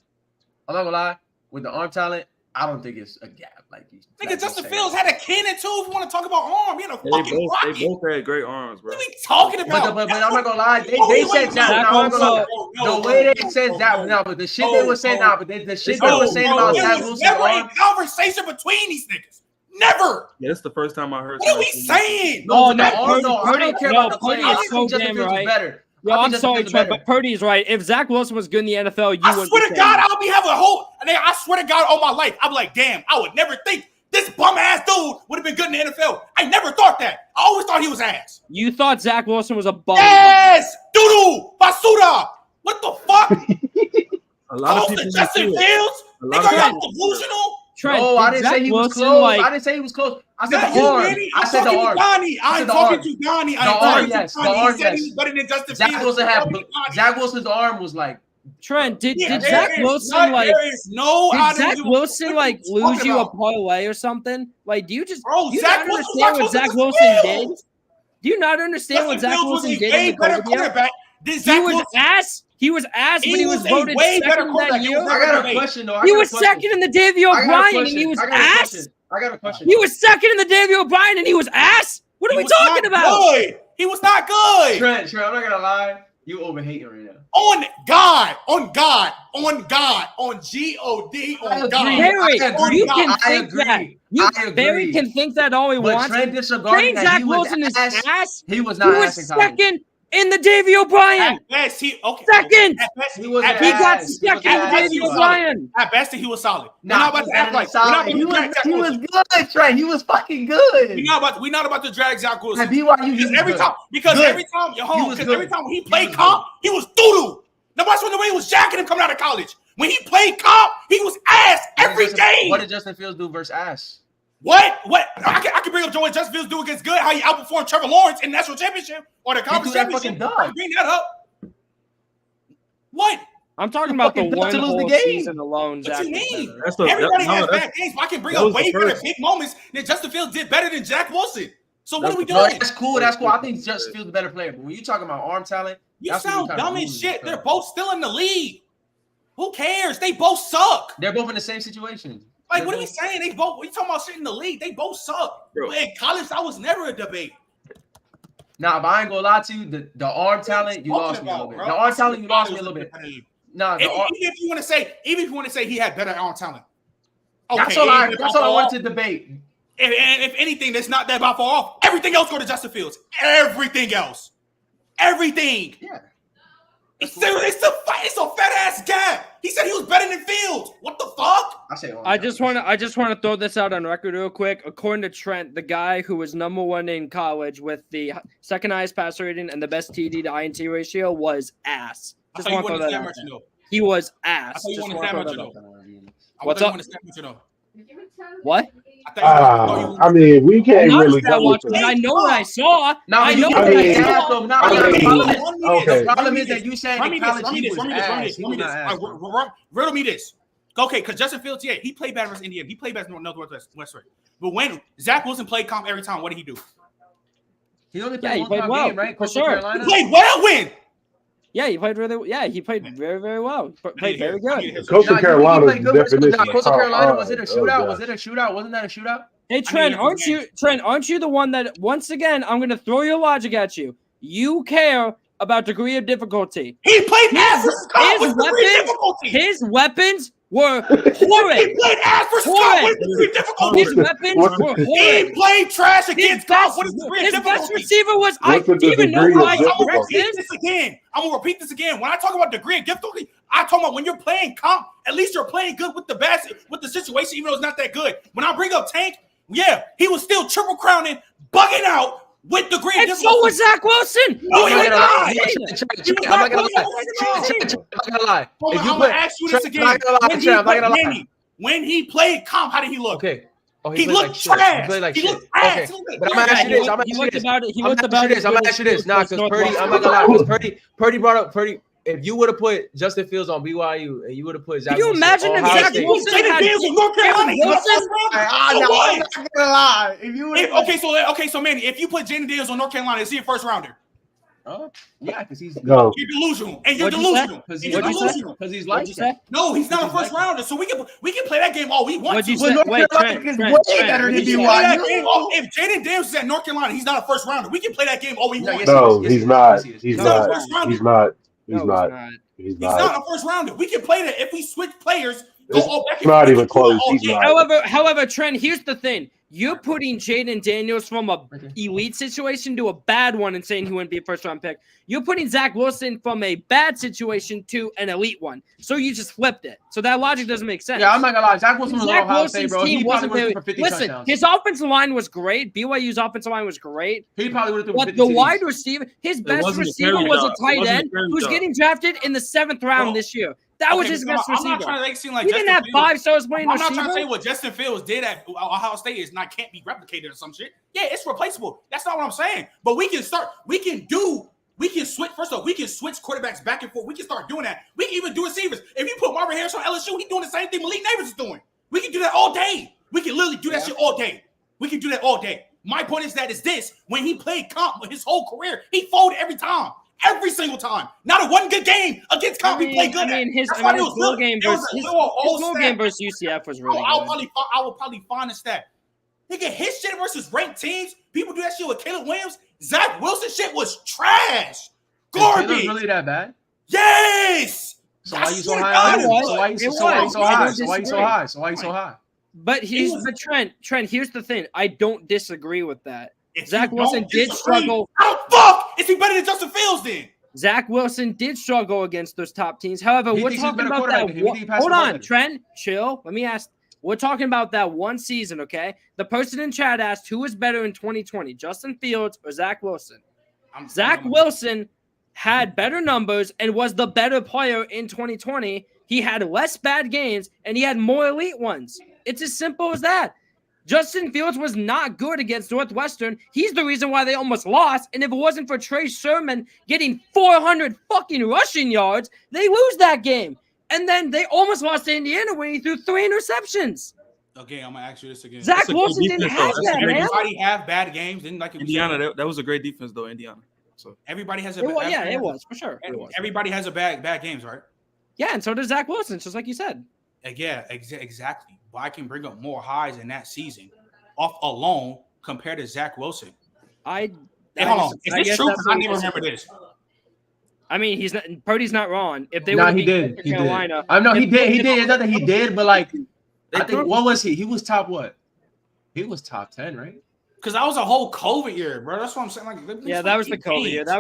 I'm not gonna lie, with the arm talent, I don't think it's a gap like these. Nigga, Justin Fields had a cannon too. If you want to talk about arm, he had a fucking rocket. They both had great arms, bro. What are we talking about? But I'm not gonna lie, they said Zach. The way they said Zach, no, but the shit they were saying, the shit they were saying about Zach Wilson's never arm. a conversation between these niggas. Never. Yeah, that's the first time I heard. What are we saying? No, I don't care about the play. Purdy is so damn right. Yo, I'm sorry, Trent, but Purdy's right. If Zach Wilson was good in the NFL, I swear to God, I'll be having a whole. I swear to God, all my life, I'll be like, damn, I would never think this bum ass dude would have been good in the NFL. I never thought that. I always thought he was ass. You thought Zach Wilson was a bum? Yes, doodoo, basura. What the fuck? A lot of people. Justin Fields. They got delusional. Trent, no, I didn't say he was close. I didn't say he was close. I said the arm. I said the arm. I ain't talking to Donnie. The arm, yes. The arm, yes. He was better than Justin Zach Fields. Wilson had Zach Wilson's arm was like. Trent, did Zach Wilson lose you a parlay or something? Like, do you not understand what Zach Wilson did? Do you not understand what Zach Wilson did in the COVID year? He was ass, but he was voted second that year. I got a question though. He was second in the Davey O'Brien and he was ass. I got a question. He was second in the Davey O'Brien and he was ass. What are we talking about? He was not good. Trent, I'm not gonna lie. You overhating right now. On God, on God, G-O-D, on God. Barry, you can think that. Barry can think that all he wants. Trent Zach Wilson is ass. He was not ass in college. Second in the Davey O'Brien. At best, second. At best, he got second in the Davey O'Brien. At best, he was solid. We're not about to act like he was good, Trent. He was fucking good. We're not about to drag Zach Wilson. At BYU, every time you're home, because every time when he played comp, he was doo-doo. Nobody's wondering when he was jacking him coming out of college. When he played comp, he was ass every game. What did Justin Fields do versus ass? What? I can bring up Joe and Justin Fields do against good. How he outperformed Trevor Lawrence in the national championship or the conference championship. Bring that up. What? I'm talking about the one whole season alone. What you mean? Everybody has bad games, but I can bring up way better big moments that Justin Fields did better than Zach Wilson. So what are we doing? That's cool. I think Justin Fields is a better player. But when you talking about arm talent, you sound dumb as shit. They're both still in the league. Who cares? They both suck. They're both in the same situation. Like, what are we saying? They both. We talking about shit in the league. They both suck. Bro. In college, that was never a debate. Nah, but I ain't gonna lie to you. The arm talent, you lost me a little bit. The arm talent, you lost me a little bit. Nah, even if you want to say he had better arm talent. Okay, that's all I want to debate. If anything, that's not that far off. Everything else go to Justin Fields. Everything else. Everything. Yeah. It's a fat ass gap. He said he was better than Fields. What the fuck? I just want to throw this out on record real quick. According to Trent, the guy who was number one in college with the second highest passer rating and the best TD to INT ratio was ass. Just want to throw that out there. He was ass. What's up? What? I mean, we can't really go. I know what I saw. The problem is that you said in college he was ass. Riddle me this. Okay, because Justin Fields, he played bad versus Indiana. He played bad versus Northwest. But when Zach Wilson played comp every time, what did he do? He only played one well, game, right? For sure. He played well when? Yeah, he played really. Yeah, he played very, very well. Played very good. Coastal Carolina is the definition. Coastal Carolina, was it a shootout? Was it a shootout? Wasn't that a shootout? Hey, Trent, aren't you the one that once again I'm going to throw your logic at you? You care about degree of difficulty. He played ass versus Scott with degree of difficulty. His weapons were horrid. He played ass versus Scott with degree of difficulty. His weapons were horrid. He played trash against Scott with degree of difficulty. His best receiver was. I didn't even know why I'm going to repeat this again. When I talk about degree of difficulty, I talk about when you're playing comp, at least you're playing good with the situation, even though it's not that good. When I bring up Tank, he was still triple crowning, bugging out with degree of difficulty. And so was Zach Wilson. No, he was not. I'm not gonna lie. I'm gonna ask you this again. When he played comp, how did he look? Okay. He looked trash. He looked ass. But I'm gonna ask you this. I'm gonna ask you this. Nah, because Purdy, I'm not gonna lie. Because Purdy brought up if you would have put Justin Fields on BYU and you would have put Zach Can you Wilson imagine on if Ohio Zach State, Wilson Jaden had Daniels from North Carolina. He's not first rounder. I'm not gonna lie. If you So Manny, if you put Jaden Daniels on North Carolina, is he a first rounder? yeah, because he's No. You're delusional, and you're What'd you say? delusional. because And you're delusional. he's What'd you say? No, he's not a first rounder. So we can play that game all we want. What'd you to. say? North Wait, Carolina Trent, is Trent, way Trent, better what'd than you We say? can play that BYU. game if Jaden Daniels is at North Carolina, he's not a first rounder. We can play that game all we want. yes, No, yes, he's yes, not. yes, he is. He's He's not a not. first rounder. He's not. No, He's not. He's He's not. not a first rounder. We can play that if we switch players. Go It's all back and not forth, even we can do that close. all He's day. not. However, Trent, here's the thing. You're putting Jaden Daniels from a elite situation to a bad one and saying he wouldn't be a first round pick. You're putting Zach Wilson from a bad situation to an elite one. So you just flipped it. So that logic doesn't make sense. Yeah, I'm not gonna lie. Zach Wilson was Zach Ohio State, Wilson's bro. team He probably wasn't would have very. threw for 50 Listen, touchdowns. his offensive line was great. BYU's offensive line was great. He probably would have threw for But 50 the TDs. wide receiver, his best wasn't a receiver carry was job. a It tight wasn't a end carry who's job. getting drafted in the 7th round Bro. this year. That was Okay, his so best I'm not receiver. trying to make it seem like He didn't Justin have Fields- 5 stars playing I'm not receiver. trying to say what Justin Fields did at Ohio State is not can't be replicated or some shit. Yeah, it's replaceable. That's not what I'm saying. But we can start. We can switch. First off, we can switch quarterbacks back and forth. We can start doing that. We can even do receivers. If you put Marvin Harris on LSU, he's doing the same thing Malik Neighbors is doing. We can do that all day. We can literally do that shit all day. We can do that all day. My point is that when he played comp his whole career, he folded every time. Every single time. Not a one good game against comp he played good at. His That's why it was goal good. game It was versus a- his they were all goal stat. game versus UCF was really I good. will probably find a stat. Nigga, his shit versus ranked teams. People do that shit with Caleb Williams. Zach Wilson shit was trash. Is Garbage. Taylor really that bad? Yes. So I why you so swear to high? God, on him? it So why you was. so It high? was. So high? I don't So why you so disagree. high? So why you so high? But Trent, here's the thing. I don't disagree with that. If Zach you Wilson don't did disagree, struggle. How the fuck is he better than Justin Fields then? Zach Wilson did struggle against those top teams. However, He we're thinks he's talking better about quarterback that. than him. He think he passed Hold the ball on, better. Trent, chill. Let me ask. We're talking about that one season, okay? The person in chat asked who was better in 2020, Justin Fields or Zach Wilson. Zach Wilson had better numbers and was the better player in 2020. He had less bad games and he had more elite ones. It's as simple as that. Justin Fields was not good against Northwestern. He's the reason why they almost lost. And if it wasn't for Trey Sermon getting 400 fucking rushing yards, they lose that game. And then they almost lost to Indiana when he threw 3 interceptions. Okay, I'm gonna ask you this again. Zach That's a good Wilson didn't defense, have though. that, man. Everybody have bad games. Didn't like Indiana, that was a great defense though. Indiana. So Everybody has a It was for sure. It was. Everybody has a bad games, right? Yeah, and so does Zach Wilson, just like you said. Exactly. But I can bring up more highs in that season off alone compared to Zach Wilson. Hey, Hold on. Is this guess true? that's Because I what didn't we remember this. I mean, he's not. Purdy's not wrong. If they Nah, would he did. He did. Carolina, I know he if- did. He did. It's not that he did, but like, I threw- think what was he? He was top what? He was top 10, right? Because that was a whole COVID year, bro. That's what I'm saying. Like, Yeah, that was the COVID year. That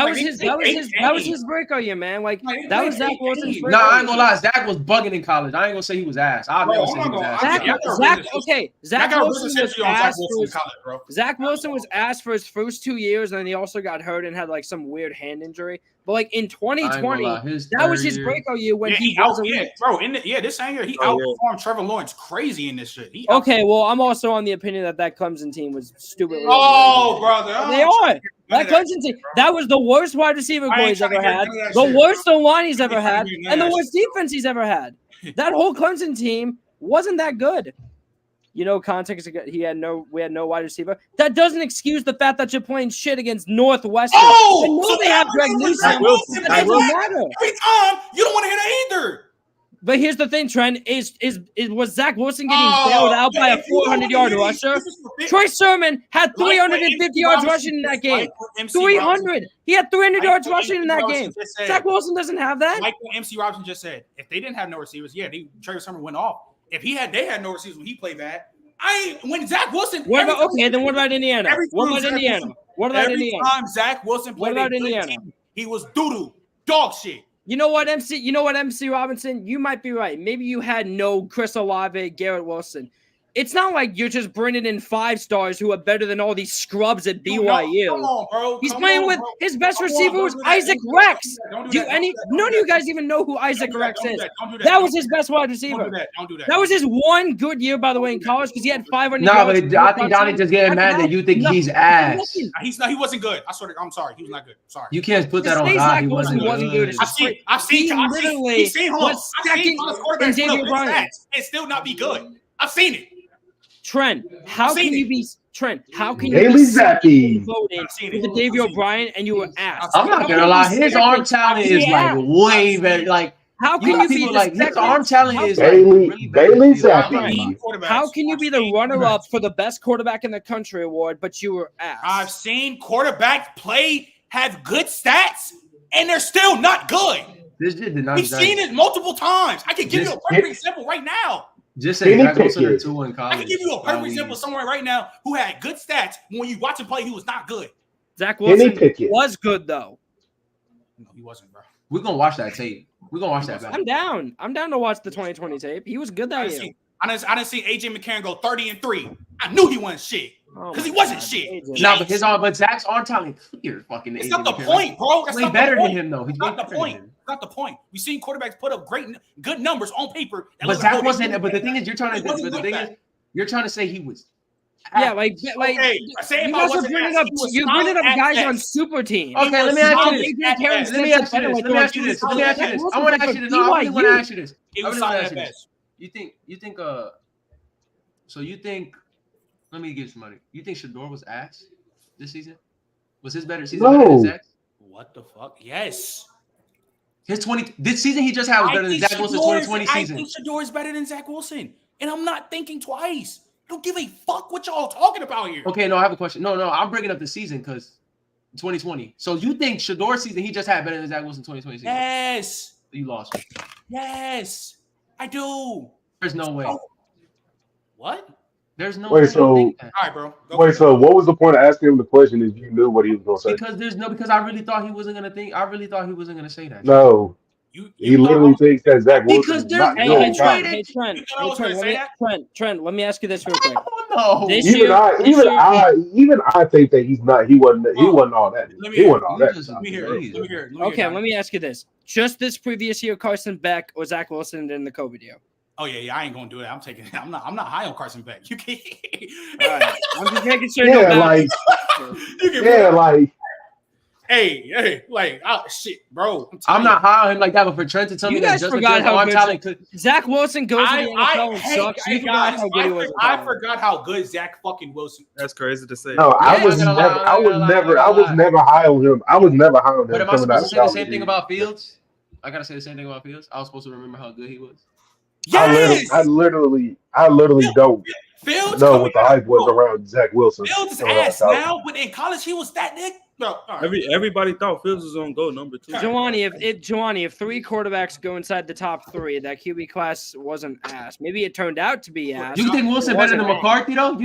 was his breakout year, man. Like that was Zach Wilson's breakout. Nah, I ain't gonna lie. Zach was bugging in college. I ain't gonna say he was ass. I'll never say he was ass. Zach Wilson was asked for his, college, bro. Zach Wilson was asked for his first 2 years, and then he also got hurt and had like some weird hand injury. But like in 2020, that was his breakout year when he was this same year he outperformed Trevor Lawrence crazy in this shit. Okay, well, I'm also on the opinion that Clemson team was stupidly. Oh, brother, they are. That Clemson team, that was the worst wide receiver core he's ever had, the worst O-line he's ever had, and the worst defense he's ever had. That whole Clemson team wasn't that good. You know, context. We had no wide receiver. That doesn't excuse the fact that you're playing shit against Northwestern. Oh, I know so they have Greg Newsome. It doesn't matter. Every time you don't want to hear that either. But here's the thing, Trent. Was Zach Wilson getting bailed out by a 400-yard rusher? Troy Sermon had 350 yards rushing in that game. 300. He had 300 yards rushing in that game. Zach Wilson doesn't have that. Like what MC Robinson just said, if they didn't have no receivers, Trey Sermon went off. If they had no receivers when he played bad. When Zach Wilson. What about Indiana? What about Indiana? Every time Zach Wilson played team, he was doo-doo, dog shit. You know what, MC Robinson? You might be right. Maybe you had no Chris Olave, Garrett Wilson. it's not like you're just bringing in 5 stars who are better than all these scrubs at BYU. Come on, bro. He's playing with his best receiver was Isaac Rex. None of you guys even know who Isaac Rex is. That was his best wide receiver. Don't do that. That was his one good year, by the way, in college because he had 500 yards. No, but I think Donnie just getting mad that you think he's ass. He wasn't good. I swear to God, I'm sorry. He was not good. Sorry. You can't put that on God. He wasn't good. I've seen was second in Xavier Bryant and still not be good. I've seen it. Trent, how can you be voted with the Davey O'Brien and you were asked? I'm not gonna lie, his arm talent is like way better. Like how can you be like his arm talent is Bailey Zappi? How can you be the runner-up for the best quarterback in the country award, but you were asked? I've seen quarterbacks have good stats, and they're still not good. We've seen it multiple times. I can give you a perfect example right now. Just say Zach Wilson or 2 in college. I can give you a perfect example somewhere right now who had good stats. When you watch him play, he was not good. Zach Wilson was good though. No, he wasn't, bro. We're gonna watch that tape. We're gonna watch that back. I'm down to watch the 2020 tape. He was good that year. I didn't see AJ McCarron go 30-3. I knew he wasn't shit. Because he wasn't shit. But Zach's arm talent clear. Fucking. It's not the point, bro. That's way better than him though. He's not the point. Not the point. We've seen quarterbacks put up good numbers on paper. But Zach wasn't. But the thing is, you're trying to say he was. Yeah, like okay. You guys are bringing up guys on super teams. Okay, let me ask you this. I want to ask you this. No, I really want to ask you this. You think? So you think? Let me give somebody. You think Shador was ass this season? Was his better season better than Zach? What the fuck? Yes. This season he just had was better than Zach Wilson's 2020 season. I think Shador is better than Zach Wilson, and I'm not thinking twice. I don't give a fuck what y'all talking about here. Okay, no, I have a question. No, I'm bringing up the season because 2020. So you think Shador's season he just had better than Zach Wilson 2020 season? Yes. You lost me. Yes, I do. There's no way. What? There's no way. So, all right, bro. So what was the point of asking him the question if you knew what he was going to say? Because I really thought he wasn't going to think. I really thought he wasn't going to say that. No. He literally thinks that Zach Wilson is not good. Trent, let me ask you this real quick. No. Even I think that he's not. He wasn't all that. He wasn't all that. Let me hear it. Okay, let me ask you this. Just this previous year, Carson Beck or Zach Wilson in the COVID year? Oh yeah, I ain't gonna do that. I'm not high on Carson Beck. You can't. All right. I'm just making sure. Hey, shit, bro. I'm not high on him like that, but for Trent to tell me that just forgot how good Zach Wilson goes to the NFL and sucks. I forgot how good Zach fucking Wilson. That's crazy to say. No, I was never high on him. I was never high on him. But am I supposed to say the same thing about Fields? I gotta say the same thing about Fields. I was supposed to remember how good he was. Yes! I literally don't Fields know what the hype was around Zach Wilson. Fields is ass now, but in college he was that nigga. No, right. Everybody thought Fields was on go number 2. Giovanni, if 3 quarterbacks go inside the top 3, that QB class wasn't ass. Maybe it turned out to be ass. You think Wilson better than McCarthy though?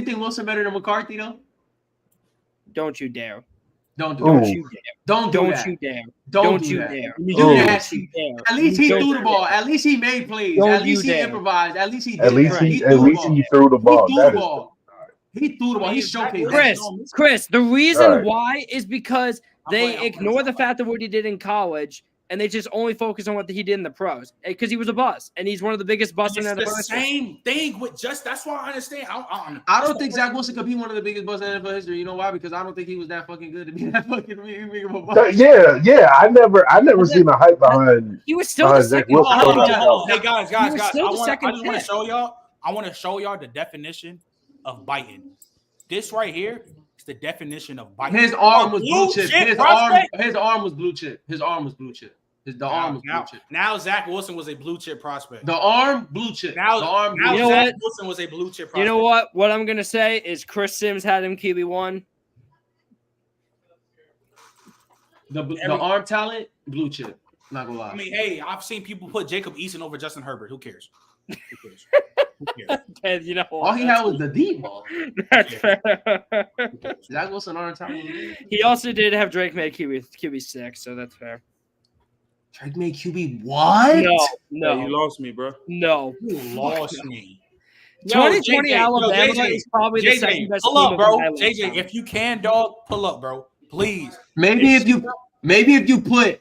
Don't you dare. Don't you dare. At least he threw the ball. At least he made plays. At least he improvised. At least he threw the ball. He threw the ball. He showcased. Chris, the reason why is because they ignore the fact of what he did in college, and they just only focus on what he did in the pros. Because he was a bust, and he's one of the biggest busts in the NFL. It's the same thing with that's why I understand. I don't think Zach Wilson could be one of the biggest busts in NFL history. You know why? Because I don't think he was that fucking good to be that fucking big of a bust. Yeah. I never seen the hype behind. He was still the second. Hey guys, I want to show y'all the definition of biting. This right here is the definition of biting. His arm was blue chip. His arm was blue chip. The arm was blue chip. Now Zach Wilson was a blue chip prospect. The arm blue chip. Now Zach Wilson was a blue chip prospect. You know what? What I'm gonna say is Chris Sims had him QB1. The arm talent, blue chip. Not gonna lie. I mean, hey, I've seen people put Jacob Eason over Justin Herbert. Who cares? And you know what? All he had was the deep ball. That's fair. Zach Wilson arm talent. He also did have Drake May QB6, so that's fair. Drake May QB what? No. You lost me, bro. No. You lost me. 2020 Alabama JJ, is probably the second best pull team up, of bro. my JJ, lifetime. if you can, dog, pull up, bro. Please. Maybe if you put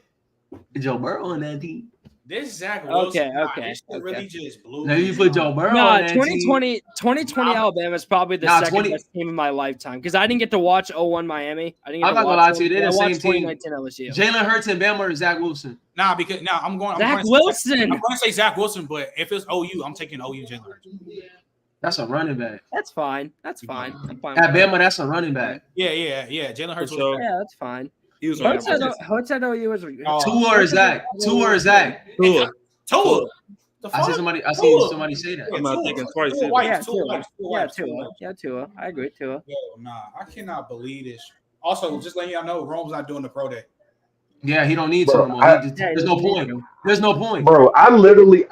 Joe Burrow on that team. This Zach Wilson, Okay. really just blew. Maybe you put Joe Burrow No, on that team. 2020 Alabama is probably the second best team of my lifetime because I didn't get to watch 01 Miami. I didn't get I'm to not gonna watch lie to you. They're the same team. 2019 LSU. Jalen Hurts and Bama or Zach Wilson. Nah, because I'm going. Zach Wilson. I'm going to say Zach Wilson, but if it's OU, I'm taking OU Jalen Hurts. That's a running back. That's fine. I'm fine. At Bama, that's a running back. Yeah. Jalen Hurts. Yeah, that's fine. He was Hurts at OU was Tua or Zach. Tua. I seen somebody say that. I'm not thinking twice. Yeah, Tua. I agree, Tua. Yo, nah, I cannot believe this. Also, just letting y'all know, Rome's not doing the pro day. Yeah, he don't need to anymore. There's no point. There's no point. Bro, I literally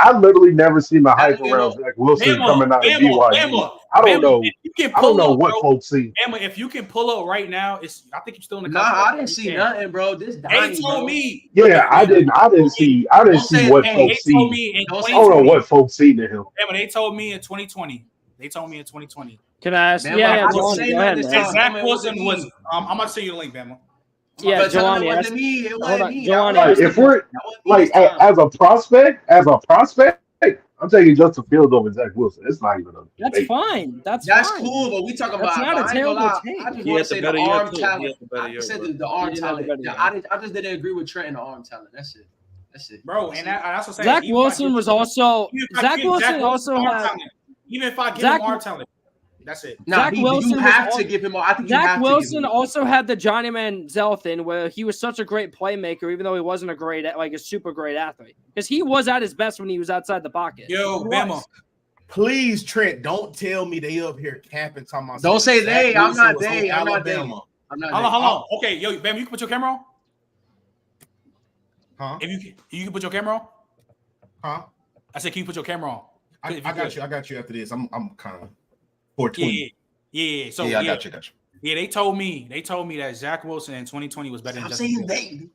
never seen the hype around Zach Wilson coming out of BYU. I don't know. I don't know what folks see. Bama, if you can pull up right now, I think you're still in the. Nah, I didn't see nothing, bro. This They told me. Yeah, I didn't see what folks see. I don't know what folks see to him. Bama, they told me in 2020. Can I ask? Bama, Yeah, go ahead. Zach Wilson was. I'm gonna send you the link, Bama. Yeah, Jelani. If we're like as a prospect, I'm taking Justin Fields over Zach Wilson. It's not even a debate. That's fine. That's cool, but we talking about. That's not a terrible take. I just want to say the arm talent. I said the arm talent. I just didn't agree with Trent in the arm talent. That's it. Bro, and that's what I'm saying. Zach Wilson was also. Zach Wilson also had. Even if I give him arm talent. That's it. Zach Wilson, you have to give him all. I think Zach Wilson also had the Johnny Manziel thing where he was such a great playmaker, even though he wasn't a super great athlete. Because he was at his best when he was outside the pocket. Yo, Bama. Please, Trent, don't tell me they up here camping talking about. Don't say they. I'm not they. I'm not they. Hold on. Okay, yo, Bama, you can put your camera on? Huh? If you can put your camera on? Huh? I said, can you put your camera on? I got you after this. I'm kind of 420. Yeah. So I got you. Yeah, they told me that Zach Wilson in 2020 was better than Justin Fields.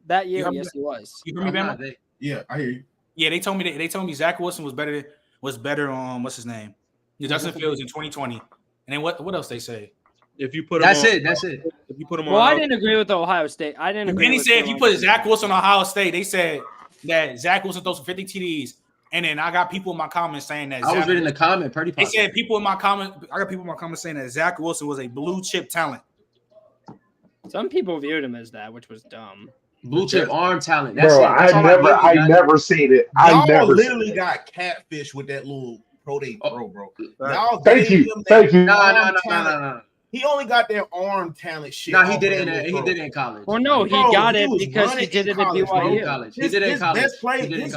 That year, yes, he was. You hear me, Bama? Yeah, I hear you. Yeah, they told me Zach Wilson was better on what's his name? Justin Fields in 2020. And then what else they say? If you put that's it. If you put him on, I didn't agree with Ohio State. I didn't agree. And he said if you put Zach Wilson on Ohio State, they said that Zach Wilson throws 50 TDs. And then I got people in my comments saying that I was reading the comment. They said people in my comment. I got people in my comments saying that Zach Wilson was a blue chip talent. Some people viewed him as that, which was dumb. Blue chip arm talent. That's bro, I never seen it. Y'all literally got catfish with that little pro day bro. Y'all thank you. No. He only got that arm talent shit. No, he did it in college. Well, no, he got it because he did it at BYU. He did it in college.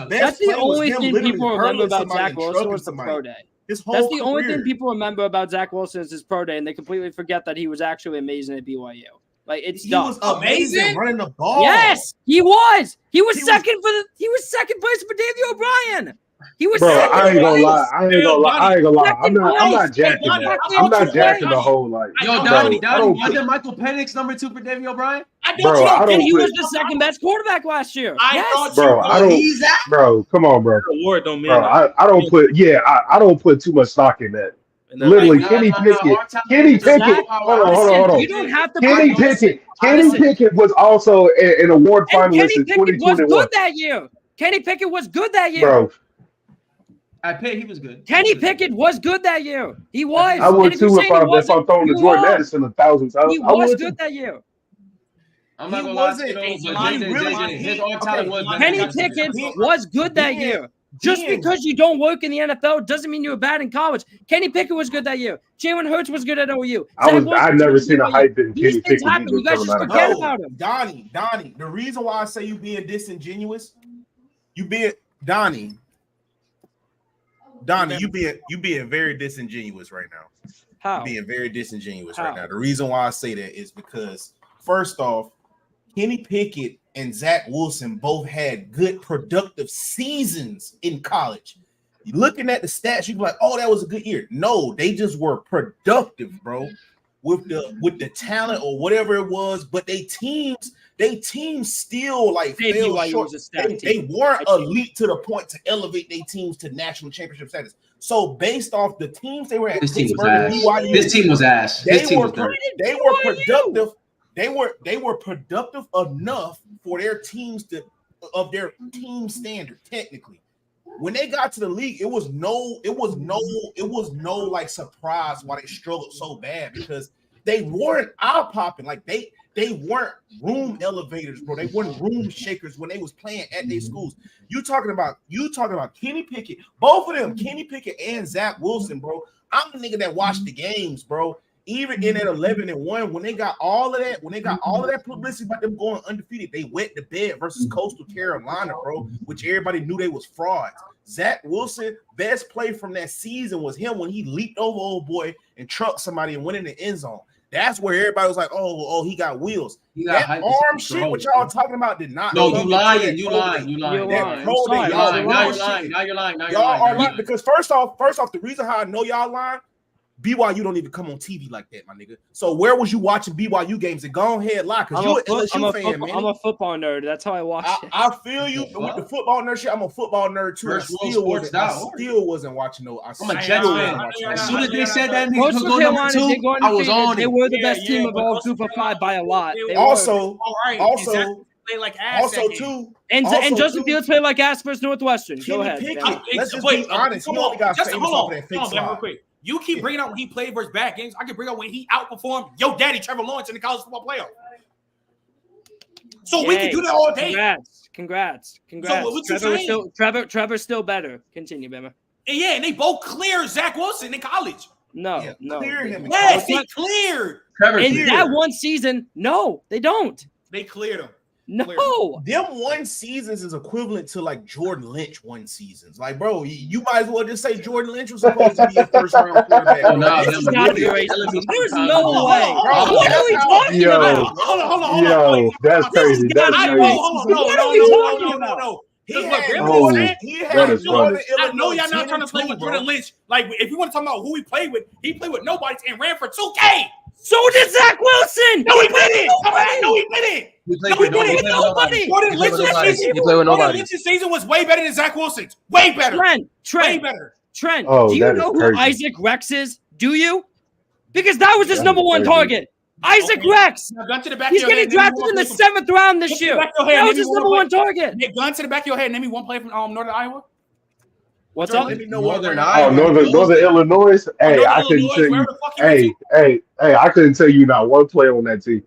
That's the only thing people remember about Zach Wilson was the pro day. That's the only thing people remember about Zach Wilson is his pro day, and they completely forget that he was actually amazing at BYU. Like it's dumb. He was amazing running the ball. Yes, he was. He was second place for Davey O'Brien. He was. Bro, I ain't gonna lie. I'm not jacking that. I'm not jacking the whole like. Yo, Donnie, wasn't Michael Penix number 2 for Davey O'Brien? He was the second best quarterback last year. Bro, come on, bro. Award don't mean. Bro, I don't put. Yeah, I don't put too much stock in that. Literally, Kenny Pickett. Hold on. You don't have to. Kenny Pickett was also an award finalist in 2021. Was good that year. Kenny Pickett was good that year. Bro. I paid. He was good. Kenny Pickett was good that year. He was. I would too if I'm throwing the Jordan Addison 1,000 times. He was good that year. I'm not gonna lie to you. His arm talent was better. Kenny Pickett was good that year. Just because you don't work in the NFL doesn't mean you were bad in college. Kenny Pickett was good that year. Jalen Hurts was good at OU. I've never seen a hype in Kenny Pickett. You guys just forget about him. Donnie, the reason why I say you being disingenuous, Donnie, you being very disingenuous right now. How? You're being very disingenuous right now. The reason why I say that is because, first off, Kenny Pickett and Zach Wilson both had good productive seasons in college. You're looking at the stats, you'd be like, oh, that was a good year. No, they just were productive, bro. with the talent or whatever it was, but they teams still like fell short. They weren't elite to the point to elevate their teams to national championship status. So based off the teams they were at, this team was ass. They were productive. They were productive enough for their teams of their team standard. Technically, when they got to the league, it was no like surprise why they struggled so bad, because they weren't eye popping. Like they weren't room elevators, bro. They weren't room shakers when they was playing at their schools. You talking about Kenny Pickett, both of them, Kenny Pickett and Zach Wilson, bro. I'm the nigga that watched the games, bro. Even in at 11-1, when they got all of that publicity about them going undefeated, they wet the bed versus Coastal Carolina, bro, which everybody knew they was frauds. Zach Wilson, best play from that season was him when he leaped over old boy and trucked somebody and went in the end zone. That's where everybody was like, oh, he got wheels. That arm shit, what y'all talking about, did not. No, you lying. Now you're lying. Y'all are lying because first off, the reason how I know y'all lying, BYU don't even come on TV like that, my nigga. So where was you watching BYU games? And go ahead, lie, because you're an LSU fan, man. I'm a football nerd. That's how I watch it. I feel you with the football nerd shit. I'm a football nerd too. I still wasn't watching no. I'm a Jets fan. As soon as they said that nigga was going number 2, I was on it. They were the best team of all Group of 5 by a lot. Also, play like ass. And Justin Fields played like ass versus Northwestern. Go ahead. Let's just be honest. Hold on, real quick. You keep bringing out when he played versus bad games. I can bring out when he outperformed your daddy, Trevor Lawrence, in the college football playoff. So we can do that all day. Congrats. So what you saying? Trevor's still better. Continue, Bama. And they both cleared Zach Wilson in college. No. Clear him. Yes, they cleared. In that one season, no, they don't. They cleared him. No, them 1 seasons is equivalent to like Jordan Lynch 1 seasons. Like, bro, you might as well just say Jordan Lynch was supposed to be a first round quarterback. There's no way. What are we talking about? Hold on. Yo, that's crazy. That's crazy. What are we talking about? I know y'all not trying to play with Jordan Lynch. Like, if you want to talk about who he played with nobody and ran for 2K. So did Zach Wilson. No, he didn't. No, he didn't. He played with nobody. Jordan Lynch's season was way better than Zach Wilson's. Way better. Way better. Trent, do you know who Isaac Rex is? Do you? Because that was his number 1 target. Isaac Rex. He's getting drafted in the 7th round this year. That was his number 1 target. Gun to the back of your head. Name me one player from Northern Iowa. What's up? Northern Iowa. Northern Illinois. Hey, I couldn't tell you. Hey, I couldn't tell you not one player on that team.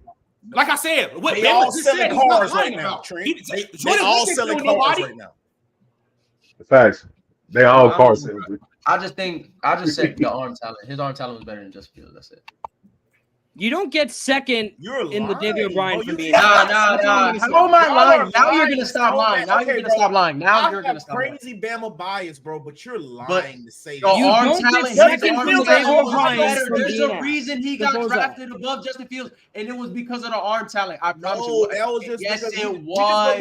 Like I said, what they all selling cars right now, Trent. They all selling cars right now. Facts. They all car sellers. I just said the arm talent. His arm talent was better than Justin Fields. That's it. You don't get second in the David O'Brien for being. Nah. How am I lying? Now you're gonna stop lying. Now you're gonna stop lying. Now you're gonna stop lying. Crazy Bama bias, bro. But you're lying to say that. You don't get second from David O'Brien. There's a reason he got drafted above Justin Fields, and it was because of the arm talent. I promise you. That was just yes, it was.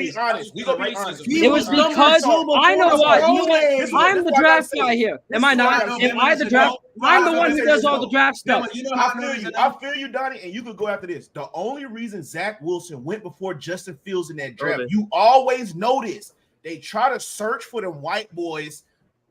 We gonna be honest. It was because I know what. I'm the draft guy here. Am I not? Am I the draft? I'm the one who does all the draft stuff. I feel you, Donnie, and you could go after this. The only reason Zach Wilson went before Justin Fields in that draft, you always notice they try to search for them white boys,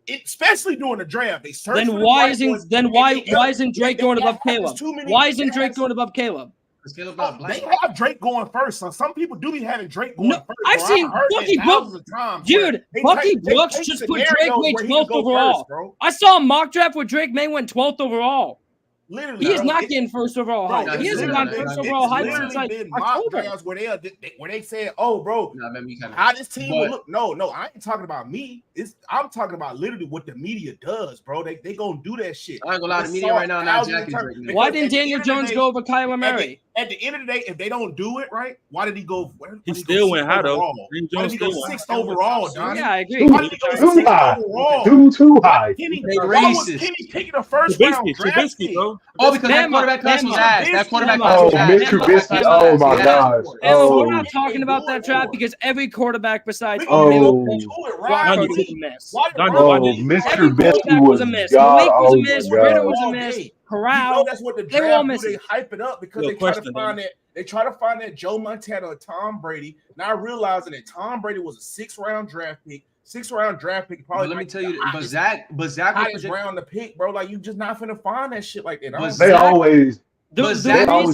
especially during the draft. They search. Why isn't Drake going above Caleb? Why isn't Drake going above Caleb? They have Drake going first. So some people do be having Drake going first. I've seen Bucky Brooks. Dude, Bucky Brooks just put Drake May 12th overall. I saw a mock draft where Drake May went 12th overall. Literally, he is not getting first overall hype. He hasn't gotten first overall hype since like October. Where they said, "Oh, bro, how this team will look." No, I ain't talking about me. I'm talking about literally what the media does, bro. They gonna do that shit. I ain't gonna lie, the media right now not jacking Drake. Why didn't Daniel Jones go over Kyler Murray? At the end of the day, if they don't do it right, why did he go? He still went high though. Why did he go 6th overall, Donnie? Yeah, I agree. Why did he go 6th overall? Too high. Kenny picking the first round draft pick. Oh, because that quarterback class was ass. That quarterback class was ass. Mitch Trubisky. Oh my gosh. We're not talking about that draft because every quarterback besides Mitch Trubisky was Malik was a miss. Ritter was a miss. Corral. that's what the They were draft all do. missing. They hype it up because they try to find that. They try to find that Joe Montana or Tom Brady. Now realizing that Tom Brady was a 6th-round draft pick. 6th-round draft pick. Probably. Let me tell you, but Zach was round to pick, bro. Like you just not finna find that shit like that. They always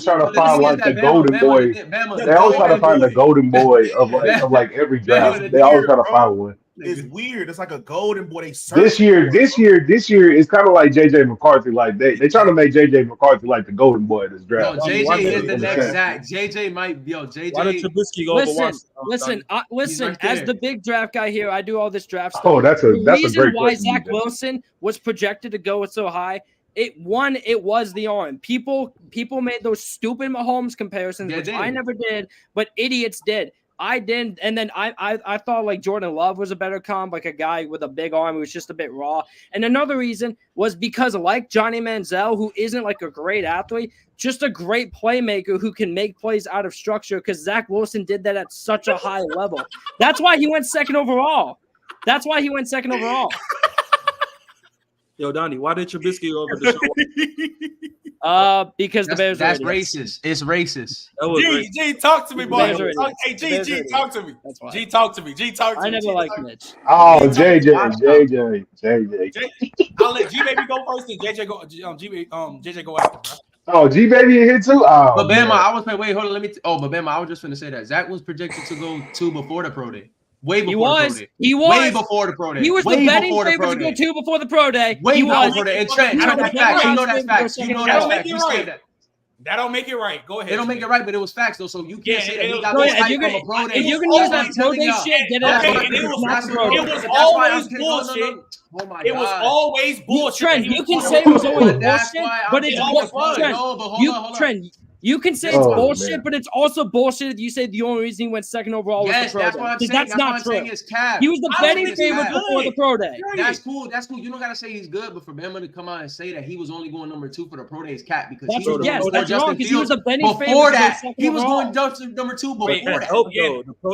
trying to find like the golden boy. They always try to find the golden boy of like every draft. They always try to find one. It's weird. It's like a golden boy. This year is kind of like JJ McCarthy. Like they trying to make JJ McCarthy like the golden boy of this draft. Yo, JJ is the next Zach. JJ might JJ. Why did Trubisky go Listen. As the big draft guy here, I do all this draft stuff. Oh, that's a great why question. Zach Wilson was projected to go so high. It was the arm. People made those stupid Mahomes comparisons, which I never did, but idiots did. I didn't, and then I thought like Jordan Love was a better comp, like a guy with a big arm who was just a bit raw. And another reason was because like Johnny Manziel, who isn't like a great athlete, just a great playmaker who can make plays out of structure, because Zach Wilson did that at such a high level. That's why he went second overall. Yo, Donnie, why did Trubisky go over Deshaun? Because the Bears. That's racist. It's racist. G, talk to me, boy. Hey, G, talk to me. G, talk to me. I never liked Mitch. Oh, JJ. I'll let G baby go first, and JJ go. JJ go after. Bro. Oh, G baby in here too. Oh, but Bama, I was wait. Hold on. Let me. But Bama, I was just going to say that Zach was projected to go 2 before the pro day. Way before the pro day. He was. Way before the pro day. He was the betting favorite to go 2 before the pro day. Way before the. And Trent, you know that's facts. You know that's facts. You know that's facts. You say that. That don't make it right. Go ahead. It don't make it right, but it was facts though. So you can't say that he got hype from a pro day. If you can use that pro day shit, get it. It was always bullshit. Oh my God. It was always bullshit. Trent, you can say it was always bullshit, but it's Trent. You can say it's bullshit, but it's also bullshit if you say the only reason he went second overall was the pro day. That's what I'm saying. That's not true. He was the betting favorite before the pro day. That's cool. You don't gotta say he's good, but for Bama to come out and say that he was only going number 2 for the pro day is cap, because that's wrong, because he was the betting favorite before that. He was going number 2 before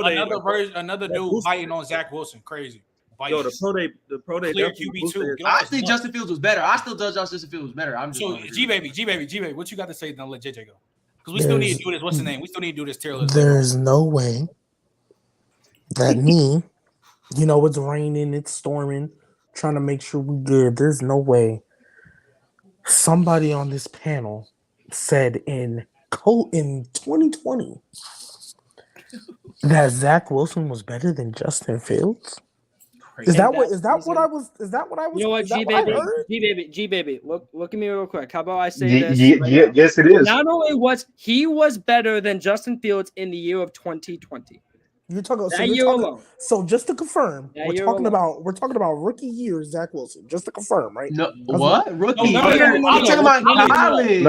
that. Another dude fighting on Zach Wilson, crazy. Yo, the pro day. Clear QB2. I think Justin Fields was better. I still judge Justin Fields was better. I'm just so G baby, what you got to say? Then let JJ go. We still need to do this. What's the name? We still need to do this tier list. There's no way that me, it's raining, it's storming, trying to make sure we good. There's no way somebody on this panel said in 2020 that Zach Wilson was better than Justin Fields. Is that what I was? You know what, G baby, look at me real quick. How about I say this? Yes, it is. Not only was he better than Justin Fields in the year of 2020. You're talking that year alone. So just to confirm, we're talking about rookie year Zach Wilson. Just to confirm, right? No, what rookie? No, I'm talking about college.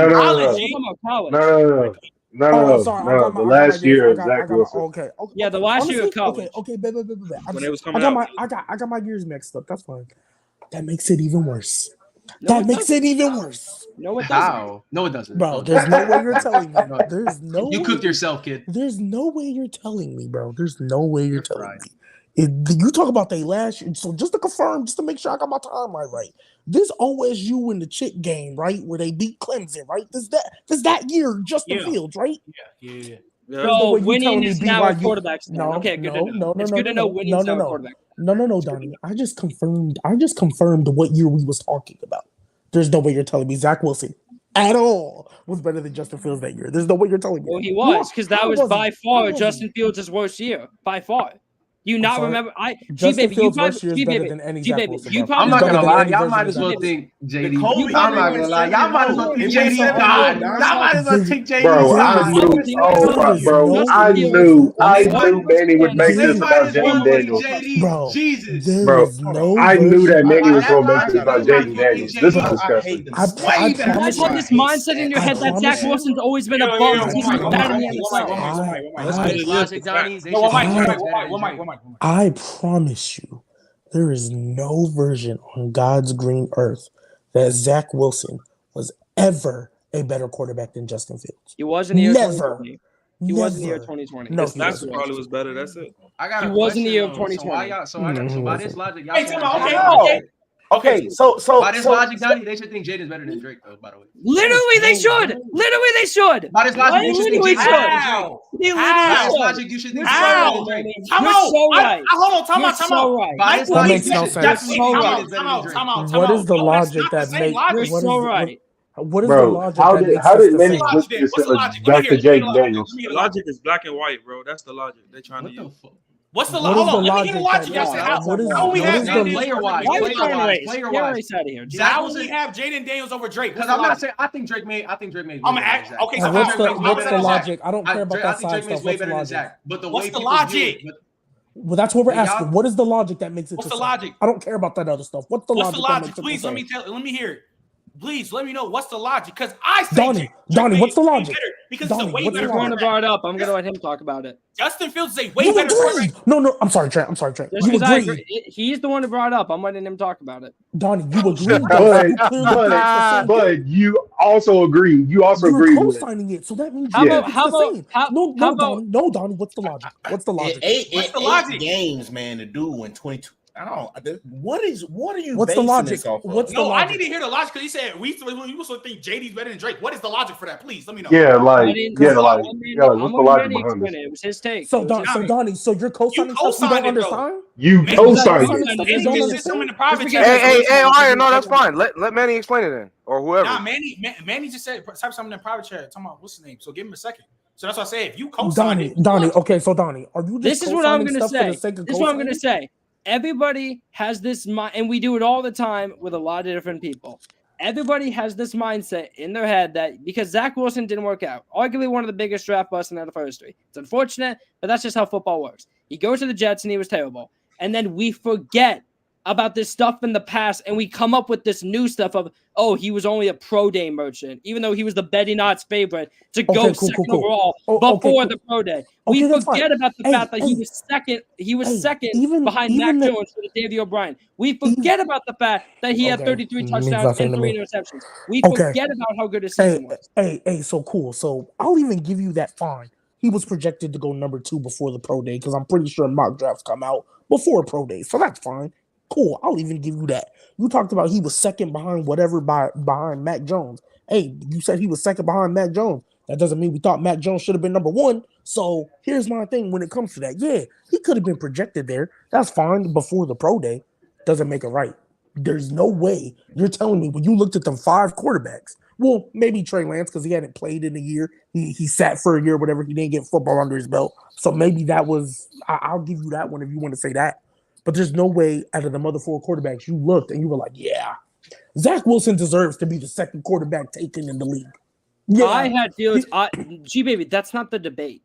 No. The last year of Zach Wilson. Okay. Yeah, the last year of college. Okay. When it was coming out. I got my years mixed up. That's fine. That makes it even worse. No, it doesn't. No, it doesn't. Bro, there's no way you're telling me. There's no. You cooked yourself, kid. There's no way you're telling me, bro. There's no way you're telling me. You talk about they last year. So just to confirm, just to make sure I got my timeline right. This OSU in the chick game, right, where they beat Clemson, right? This that year, Justin Fields, right? Yeah. So winning is now a quarterback. No, okay, good. It's good to know winning is now a quarterback. No, Donnie. I just confirmed what year we was talking about. There's no way you're telling me Zach Wilson at all was better than Justin Fields that year. There's no way you're telling me. Well, he was, because that was by far Justin Fields' worst year. By far. You not remember? Justin Fields' worst year is better than any Zach Wilson. I'm not gonna lie. Y'all might as well think JD. I'm not gonna lie. Y'all might as well think JD. Y'all might as well think JD. I knew Manny would make this about Jaden Daniels. Bro, Jesus. Bro, I knew that Manny was going to make this about Jaden Daniels. This is disgusting. I had this mindset in your head that Zach Wilson's always been a bum. He's bad in the I promise you, there is no version on God's green earth that Zach Wilson was ever a better quarterback than Justin Fields. He was in the year 2020. He was in the year 2020. No, that's probably was better. That's it. I got. He was in the year of 2020. So by this logic, y'all. Okay, so by this logic, Donnie, they should think Jaden's better than Drake, though. By the way, literally they should. Literally they should. By this logic, you should think Jaden's better than Drake. How? They By literally this should. logic, you should think You're Jaden's better How? than Drake. Time You're out. so right. Hold on, time You're out. so right. By this That logic, makes you no should sense. definitely think So Jaden's better than Drake. Time out. What is the No, that's logic not the that same makes? logic. You're What is so right. what is the Bro, logic how that did makes how this did the Manny same? What's flip the logic? this What's the logic? back to Jake Daniels? The logic is black and white, bro. That's the logic they're trying to What the use. fuck? What's the What hold is on? the Let me hear the logic logic. that- Y'all said how? what is- How we what have is the- Jaden Daniels player-wise? Why are you Player-wise, trying to race? player-wise. Get race out of here. Zach How Wilson- we have Jaden Daniels over Drake? Because What's I'm the not logic? saying I think Drake made. Okay, I'm gonna act. Okay, so What's how the Drake what's better the than Zach? logic? I don't care about I that think side Drake stuff. makes way What's the better than logic? Zach. But the What's way the people logic? view it- but- Well, that's what we're Yeah, asking. y'all- What is the logic that makes it? What's the the same? logic? I don't care about that other stuff. What's the What's the logic? That logic? makes it Please the let same? me hear it. Please let me know what's the logic. Because I say Donnie, what's the logic? Because Donnie, it's a way what's the better You're going to logic? quarterback. brought it up. I'm going to let him talk about it. Justin Fields is a way You better quarterback. agreed. No, I'm sorry, Trent. Just You because I agreed. agree. He's the one who brought it up. I'm letting him talk about it. Donnie, you agreed. Though. You clearly thinks the same thing. But you also agree. You also You're agree with. co-signing it, so that means How you about- think how it's the about- same. how- No, how about- Donnie. What's the logic? What's the logic? What's the Eight logic? games, man, to do in 22. I don't. What are you? What's the basing logic? this off of? What's the No, I logic? need to hear the logic because he said we also think JD's better than Drake. What is the logic for that? Please let me know. Yeah, like I didn't- yeah, like I mean, yeah. I'm What's the gonna logic let him behind explain this? it. It was his take. So, It was his take. Donnie, so you're co-signing stuff you co-signed don't it, though. understand? You Manny co-signed just- it. Stuff Manny you don't just said something in the private Just chat. because- Hey, all right, no, that's fine. Let Manny explain it then, or whoever. Nah, Manny just said type something in the private chat. Talking about what's his name. So give him a second. So that's what I say. If you co-sign it, Donnie. Okay, so Donnie, are you just This is what I'm co-signing going to stuff for say. the sake of This is what I'm going to co-signing? say. Everybody has this mind, and we do it all the time with a lot of different people. Everybody has this mindset in their head that because Zach Wilson didn't work out, arguably one of the biggest draft busts in NFL history. It's unfortunate, but that's just how football works. He goes to the Jets and he was terrible. And then we forget about this stuff in the past and we come up with this new stuff of, oh, he was only a pro day merchant, even though he was the Betty Knott's favorite to go second overall before the pro day. We forget about the fact that he was second. He was second behind Mac Jones for the Davey O'Brien. We forget about the fact that he had 33 touchdowns and 3 interceptions. We forget about how good his season was. Hey, so cool. So I'll even give you that fine. He was projected to go number 2 before the pro day because I'm pretty sure mock drafts come out before pro day. So that's fine. Cool. I'll even give you that. You talked about he was second behind whatever behind Mac Jones. Hey, you said he was second behind Mac Jones. That doesn't mean we thought Mac Jones should have been number 1. So here's my thing when it comes to that. Yeah, he could have been projected there. That's fine before the pro day. Doesn't make it right. There's no way you're telling me when you looked at them 5 quarterbacks. Well, maybe Trey Lance because he hadn't played in a year. He sat for a year, whatever. He didn't get football under his belt. So maybe that was. I'll give you that one if you want to say that. But there's no way out of the other 4 quarterbacks you looked and you were like, yeah, Zach Wilson deserves to be the second quarterback taken in the league. Yeah. I had Fields. G-Baby, that's not the debate.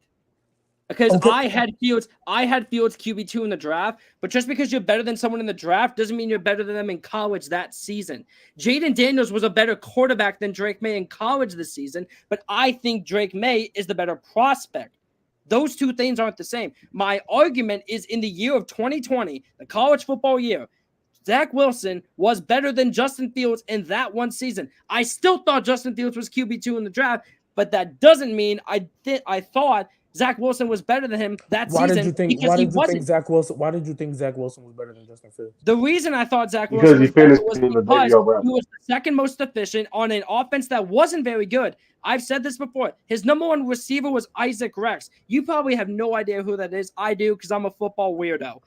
Because I had Fields QB2 in the draft, but just because you're better than someone in the draft doesn't mean you're better than them in college that season. Jaden Daniels was a better quarterback than Drake May in college this season, but I think Drake May is the better prospect. Those two things aren't the same. My argument is in the year of 2020, the college football year, Zach Wilson was better than Justin Fields in that one season. I still thought Justin Fields was QB2 in the draft, but that doesn't mean I thought Zach Wilson was better than him that season. Why did you think Zach Wilson was better than Justin Fields? The reason I thought Zach Wilson was better was because he was the second most efficient on an offense that wasn't very good. I've said this before. His number 1 receiver was Isaac Rex. You probably have no idea who that is. I do because I'm a football weirdo.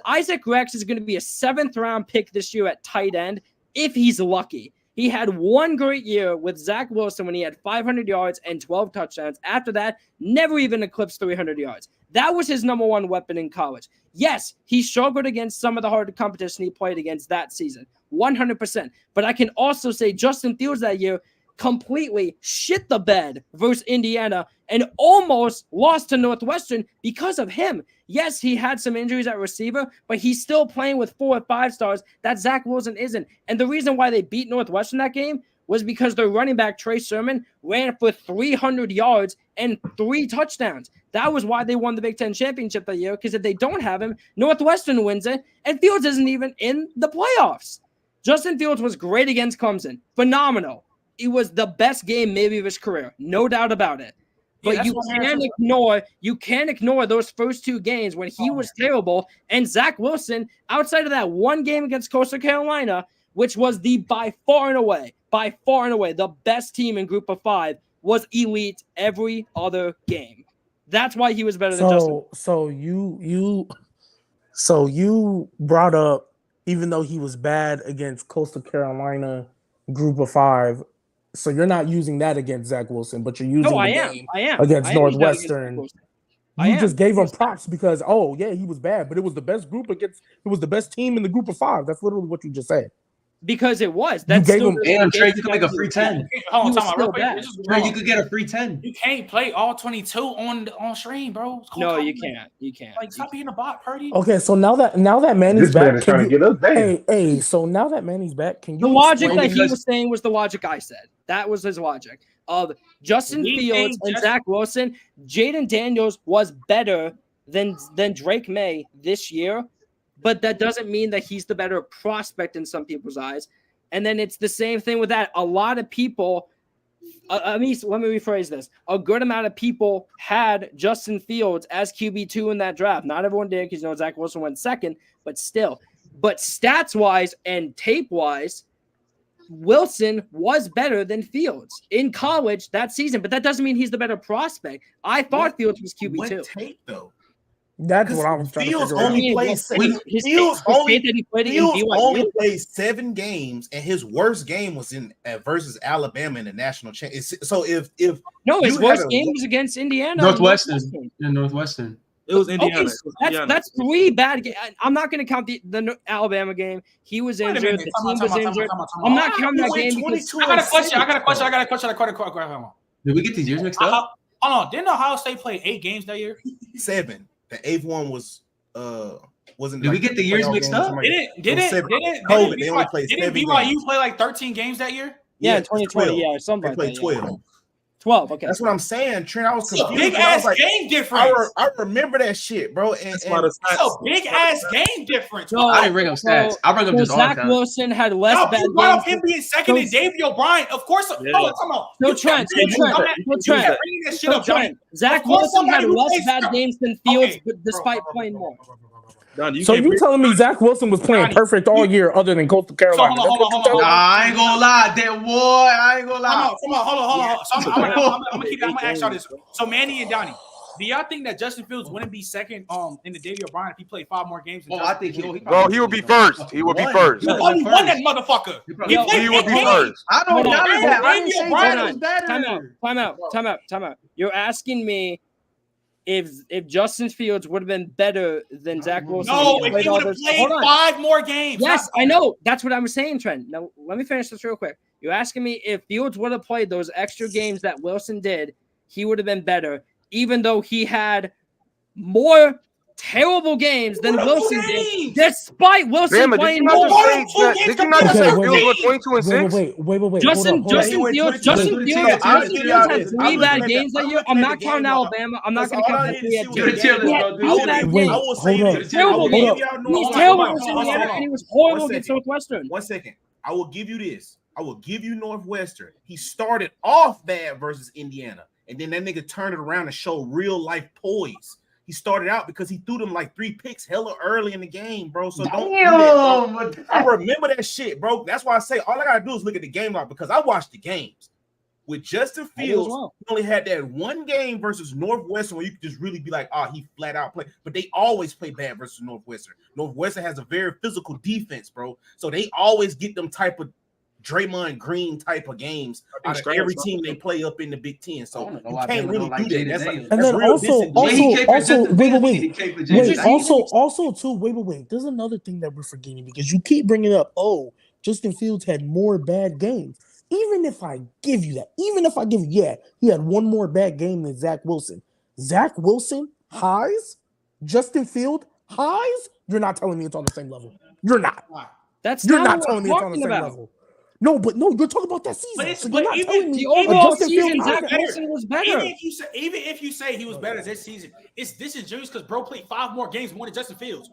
Isaac Rex is going to be a 7th round pick this year at tight end if he's lucky. He had one great year with Zach Wilson when he had 500 yards and 12 touchdowns. After that, never even eclipsed 300 yards. That was his number 1 weapon in college. Yes, he struggled against some of the hard competition he played against that season, 100%. But I can also say Justin Fields that year completely shit the bed versus Indiana and almost lost to Northwestern because of him. Yes, he had some injuries at receiver, but he's still playing with 4 or 5 stars that Zach Wilson isn't. And the reason why they beat Northwestern that game was because their running back, Trey Sermon, ran for 300 yards and 3 touchdowns. That was why they won the Big Ten championship that year, because if they don't have him, Northwestern wins it, and Fields isn't even in the playoffs. Justin Fields was great against Clemson. Phenomenal. It was the best game maybe of his career. No doubt about it. But you can't ignore those first 2 games when he was terrible. And Zach Wilson, outside of that one game against Coastal Carolina, which was by far and away, the best team in Group of 5, was elite every other game. That's why he was better than Justin. So you brought up, even though he was bad against Coastal Carolina Group of 5, so you're not using that against Zach Wilson, but you're using I game am. against I am Northwestern. You just gave him props because, he was bad, but it was the best group it was the best team in the Group of 5. That's literally what you just said. Because it was. That's you gave him. And Trey, you could make a free 10. Hold on, real quick. Trey, you could get a free 10. You can't play all 22 on stream, bro. No, you can't. You can't. Like, stop being a bot, Purdy. Okay, so now that Manny's this back, man is trying to get us back. Hey, so now that Manny's back, can you? The logic that he was saying was the logic I said. That was his logic of Justin Fields and Zach Wilson. Jaden Daniels was better than Drake May this year, but that doesn't mean that he's the better prospect in some people's eyes. And then it's the same thing with that. A lot of people, let me rephrase this. A good amount of people had Justin Fields as QB2 in that draft. Not everyone did because Zach Wilson went second, but still. But stats-wise and tape-wise, Wilson was better than Fields in college that season, but that doesn't mean he's the better prospect. I thought Fields was QB2. What tape, though? That's what I was trying Fields to figure only out. Fields only played 7 games, and his worst game was versus Alabama in the national championship. So if his worst game was against Indiana, Northwestern. It was Indiana. Okay, that's 3 bad games. I'm not going to count the Alabama game. He was injured. The team was injured. I'm not counting that game because I got a question. Did we get these years mixed up? Hold on. Didn't Ohio State play 8 games that year? 7. The 8th one wasn't. Did we get the years mixed up? Didn't COVID? They only played 7 games. BYU play like 13 games that year? Yeah, 2020. Yeah, something they like played that. 12. 12. Okay, that's what I'm saying, Trent. I was confused. Big ass game difference. I remember that shit, bro. It's a big ass game difference. No, I didn't bring up stats. I bring up just Zach Wilson had less bad games. Brought up him being second and Davey O'Brien. Of course. Trent. Zach Wilson had less bad games than Fields, despite playing more. So you telling me Zach Wilson was playing perfect all year other than Coastal Carolina? Hold on. Nah, I ain't gonna lie, that boy. I ain't gonna lie. Hold on. So I'm gonna ask y'all this. So Manny and Donnie, do y'all think that Justin Fields wouldn't be second in the Davey O'Brien if he played 5 more games? I think he would be first. He would be first. He only won that motherfucker. He would be first. I don't know that. I didn't say O'Brien was better. Time out. You're asking me if Justin Fields would have been better than Zach Wilson. No, if he would have played 5 more games. Yes, I know. That's what I was saying, Trent. Now, let me finish this real quick. You're asking me if Fields would have played those extra games that Wilson did, he would have been better, even though he had more terrible games than Wilson did, despite Wilson playing more. Did you not say Fields was 22 and 6? Wait. Justin Fields had 3 bad games that year. I'm not counting Alabama. I'm not going to count that. Hold up. He's terrible against Indiana, and he was horrible against Northwestern. 1 second. I will give you this. I will give you Northwestern. He started off bad versus Indiana, and then that nigga turned it around and showed real life poise. He started out because he threw them like 3 picks hella early in the game, bro. So don't do that, bro. I remember that shit, bro. That's why I say all I gotta do is look at the game log because I watched the games. With Justin Fields, he only had that 1 game versus Northwestern where you could just really be like, he flat out played. But they always play bad versus Northwestern. Northwestern has a very physical defense, bro. So they always get them type of Draymond Green type of games out of every team they play up in the Big Ten. So you can't really do that. And then also, wait. There's another thing that we're forgetting because you keep bringing up, Justin Fields had more bad games. Even if I give you that, he had 1 more bad game than Zach Wilson. Zach Wilson highs, Justin Fields highs. You're not telling me it's on the same level. You're not. You're not telling me it's on the same level. No, you're talking about that season. But even the overall season, Zach Wilson was better. Even if you say he was better this season, it's disingenuous because bro played 5 more games more than Justin Fields.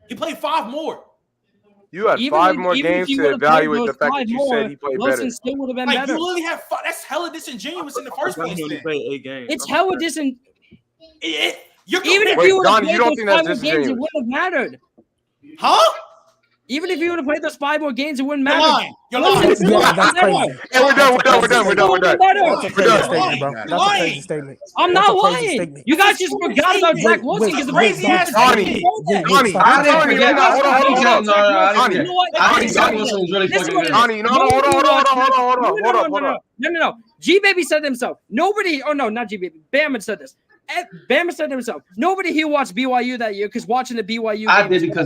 He played 5 more. You had 5 more games to evaluate the fact that you said he played better. Wilson still would have been better. You literally have 5. That's hella disingenuous in the first place. He only played 8 games. It's hella disingenuous. Even if you would have played those 5 games, it wouldn't have mattered. Huh? Even if you would have played those 5 more games, it wouldn't You're matter. lying. You're lying. Yeah, that's crazy. Hey, we're done. That's a crazy statement, bro. You're That's a lying. crazy statement. I'm That's not a crazy lying. statement. You guys just forgot about Zach Wilson because the crazy ass Donnie, I didn't forget. Hold on. I didn't You know what? I think Zach Wilson was really fucking good. Donnie, hold on. No. G Baby said himself. Nobody. Oh no, not G Baby. Bama said this. Bama said himself. Nobody here watched BYU that year because watching the BYU. I did because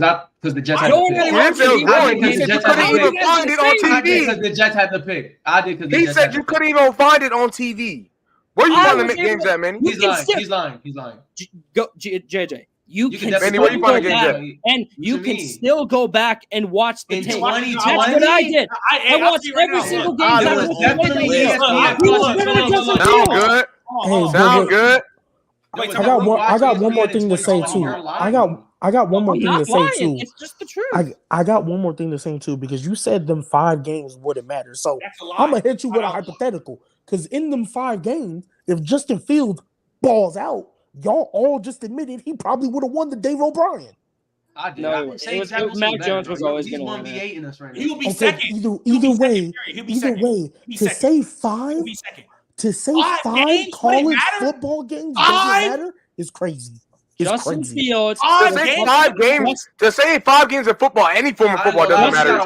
the Jets had No the one pick. really watched the BYU game. You couldn't even find it on I did TV. because the Jets had the pick. I did because the He Jets said had you the couldn't even find it on TV. Where you finding the games at, man? pick. He's lying. Go, JJ. You can definitely where you still find go the back, games and you can still go back and watch the In tape. 2020? That's what I did. I watched every single game. I Zach was Wilson definitely played that year. ESPN. He was better than Justin Sound Fields. good? Hey, Sound good? I got one more thing to say too. I got one more I'm thing not to say lying. too. It's just the truth. I got one more thing to say too because you said them 5 games wouldn't matter. So I'm gonna hit you with a hypothetical. Because in them 5 games, if Justin Fields balls out, y'all all just admitted he probably would have won the Dave O'Brien. I did. No, Mac Jones was always going to win. He's 1v8 in us right now. He will be Okay, second. either way, to second. say 5, to say 5 college football games doesn't matter is crazy. It's Justin crazy. Fields. To say 5 games of football, any form of football doesn't matter.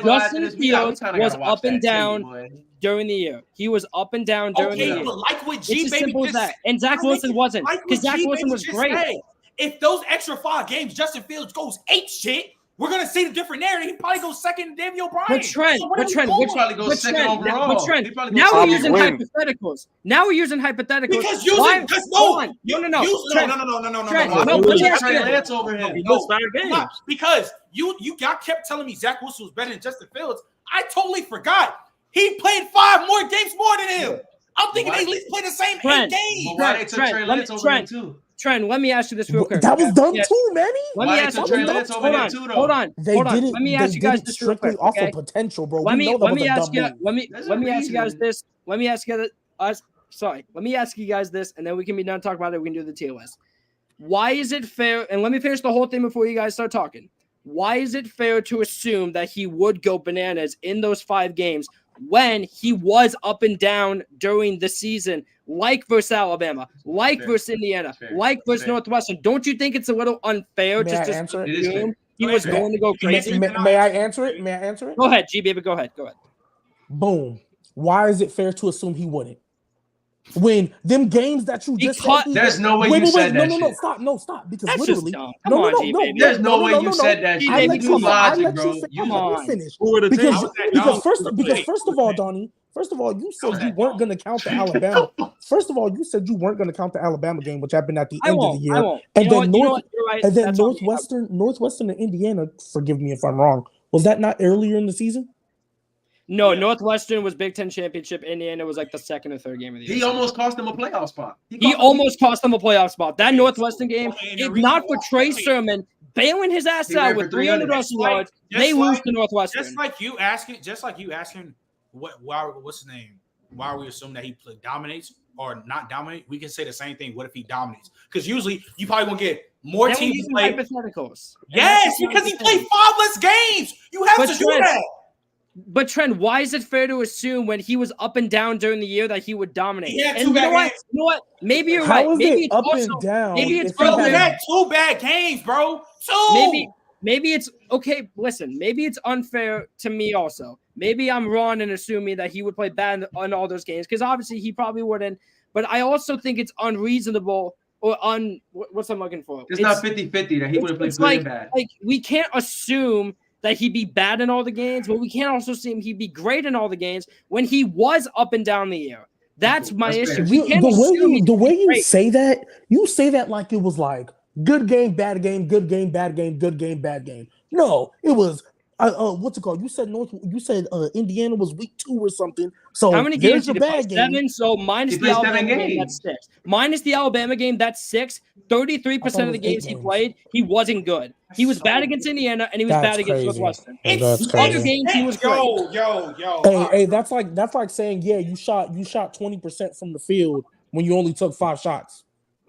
Justin Fields was up and down during the year. He was up and down during the year. But like what It's G as Baby simple as just that. And Zach Wilson wasn't because Zach Wilson was great. If those extra 5 games, Justin Fields goes 8 shit, we're gonna see the different narrative. He probably goes second to Davey O'Brien. But Trent, now we're using hypotheticals. Because using because you kept telling me Zach Wilson was better than Justin Fields. I totally forgot. He played 5 more games more than him. I'm thinking they at least played the same 8 games. Trent, let me ask you this real quick. That was done too, Manny. Let me ask you. Hold on. Let me ask you guys this real quick. Off of potential, bro. Let me ask you guys this. Let me ask you guys this, and then we can be done talking about it. We can do the tier list. Why is it fair? And let me finish the whole thing before you guys start talking. Why is it fair to assume that he would go bananas in those 5 games when he was up and down during the season, like versus Alabama, like versus Indiana, like versus Northwestern? Don't you think it's a little unfair just to assume he was going to go crazy? May I answer it? Go ahead, G Baby. Go ahead. Boom. Why is it fair to assume he wouldn't? When them games that you just said, there's no way you said that. No, stop. Because that's literally, no. There's no way you said that shit. I let you finish. Because first of all, Donnie, you said you weren't going to count the Alabama. First of all, you said you weren't going to count the Alabama game, which happened at the end of the year. And then Northwestern and Indiana, forgive me if I'm wrong, was that not earlier in the season? No, Northwestern was Big Ten championship. Indiana was like the 2nd or 3rd game of the year. He almost cost them a playoff spot. He almost cost them a playoff spot. That Northwestern game, if not for Trey Sermon bailing his ass out with 300 rushing yards, they lose to Northwestern. Just like you asking, what's his name? Why are we assuming that he dominates or not dominate? We can say the same thing. What if he dominates? Because usually you probably won't get more teams to play. Hypotheticals. Yes, because he played 5 less games. You have to do that. But Trent, why is it fair to assume when he was up and down during the year that he would dominate? He had and 2 bad games. You know what? Maybe you're right. Maybe it's up and down. Maybe it's he had 2 bad games, bro. 2. Maybe it's okay. Listen, maybe it's unfair to me also. Maybe I'm wrong in assuming that he would play bad on all those games because obviously he probably wouldn't. But I also think it's unreasonable or what's I'm looking for. It's not 50-50 that he would have played good and bad. Like we can't assume that he'd be bad in all the games, but we can't also see him he'd be great in all the games when he was up and down the year. That's my issue. We can't the way you say that like it was like good game, bad game, good game, bad game, good game, bad game. No, it was what's it called? You said Indiana was week 2 or something. So how many games did he play? 7. So minus the Alabama game, that's 6. Minus the Alabama game, that's 6. 33% of the games he played, he wasn't good. He was bad against Indiana and he was bad against Northwestern. Other games he was great. Yo. Hey, that's like saying, yeah, you shot 20% from the field when you only took 5 shots.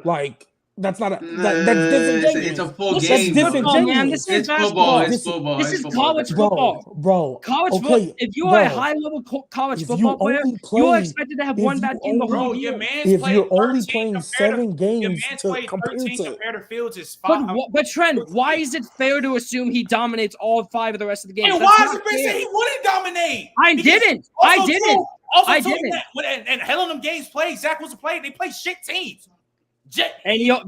Like That's not a. That's disingenuous. It's a full game. That's disingenuous. Man, this is football. It's football. This is college football, bro. College football. If you are a high-level college football player, you are expected to have one bad game the whole year. If you're only playing 7 games to compare to Fields is 5. But Trent, why is it fair to assume he dominates all 5 of the rest of the games? And why is it fair to say he wouldn't dominate? I didn't. And hell in them games played. Zach Wilson played. They play shit teams.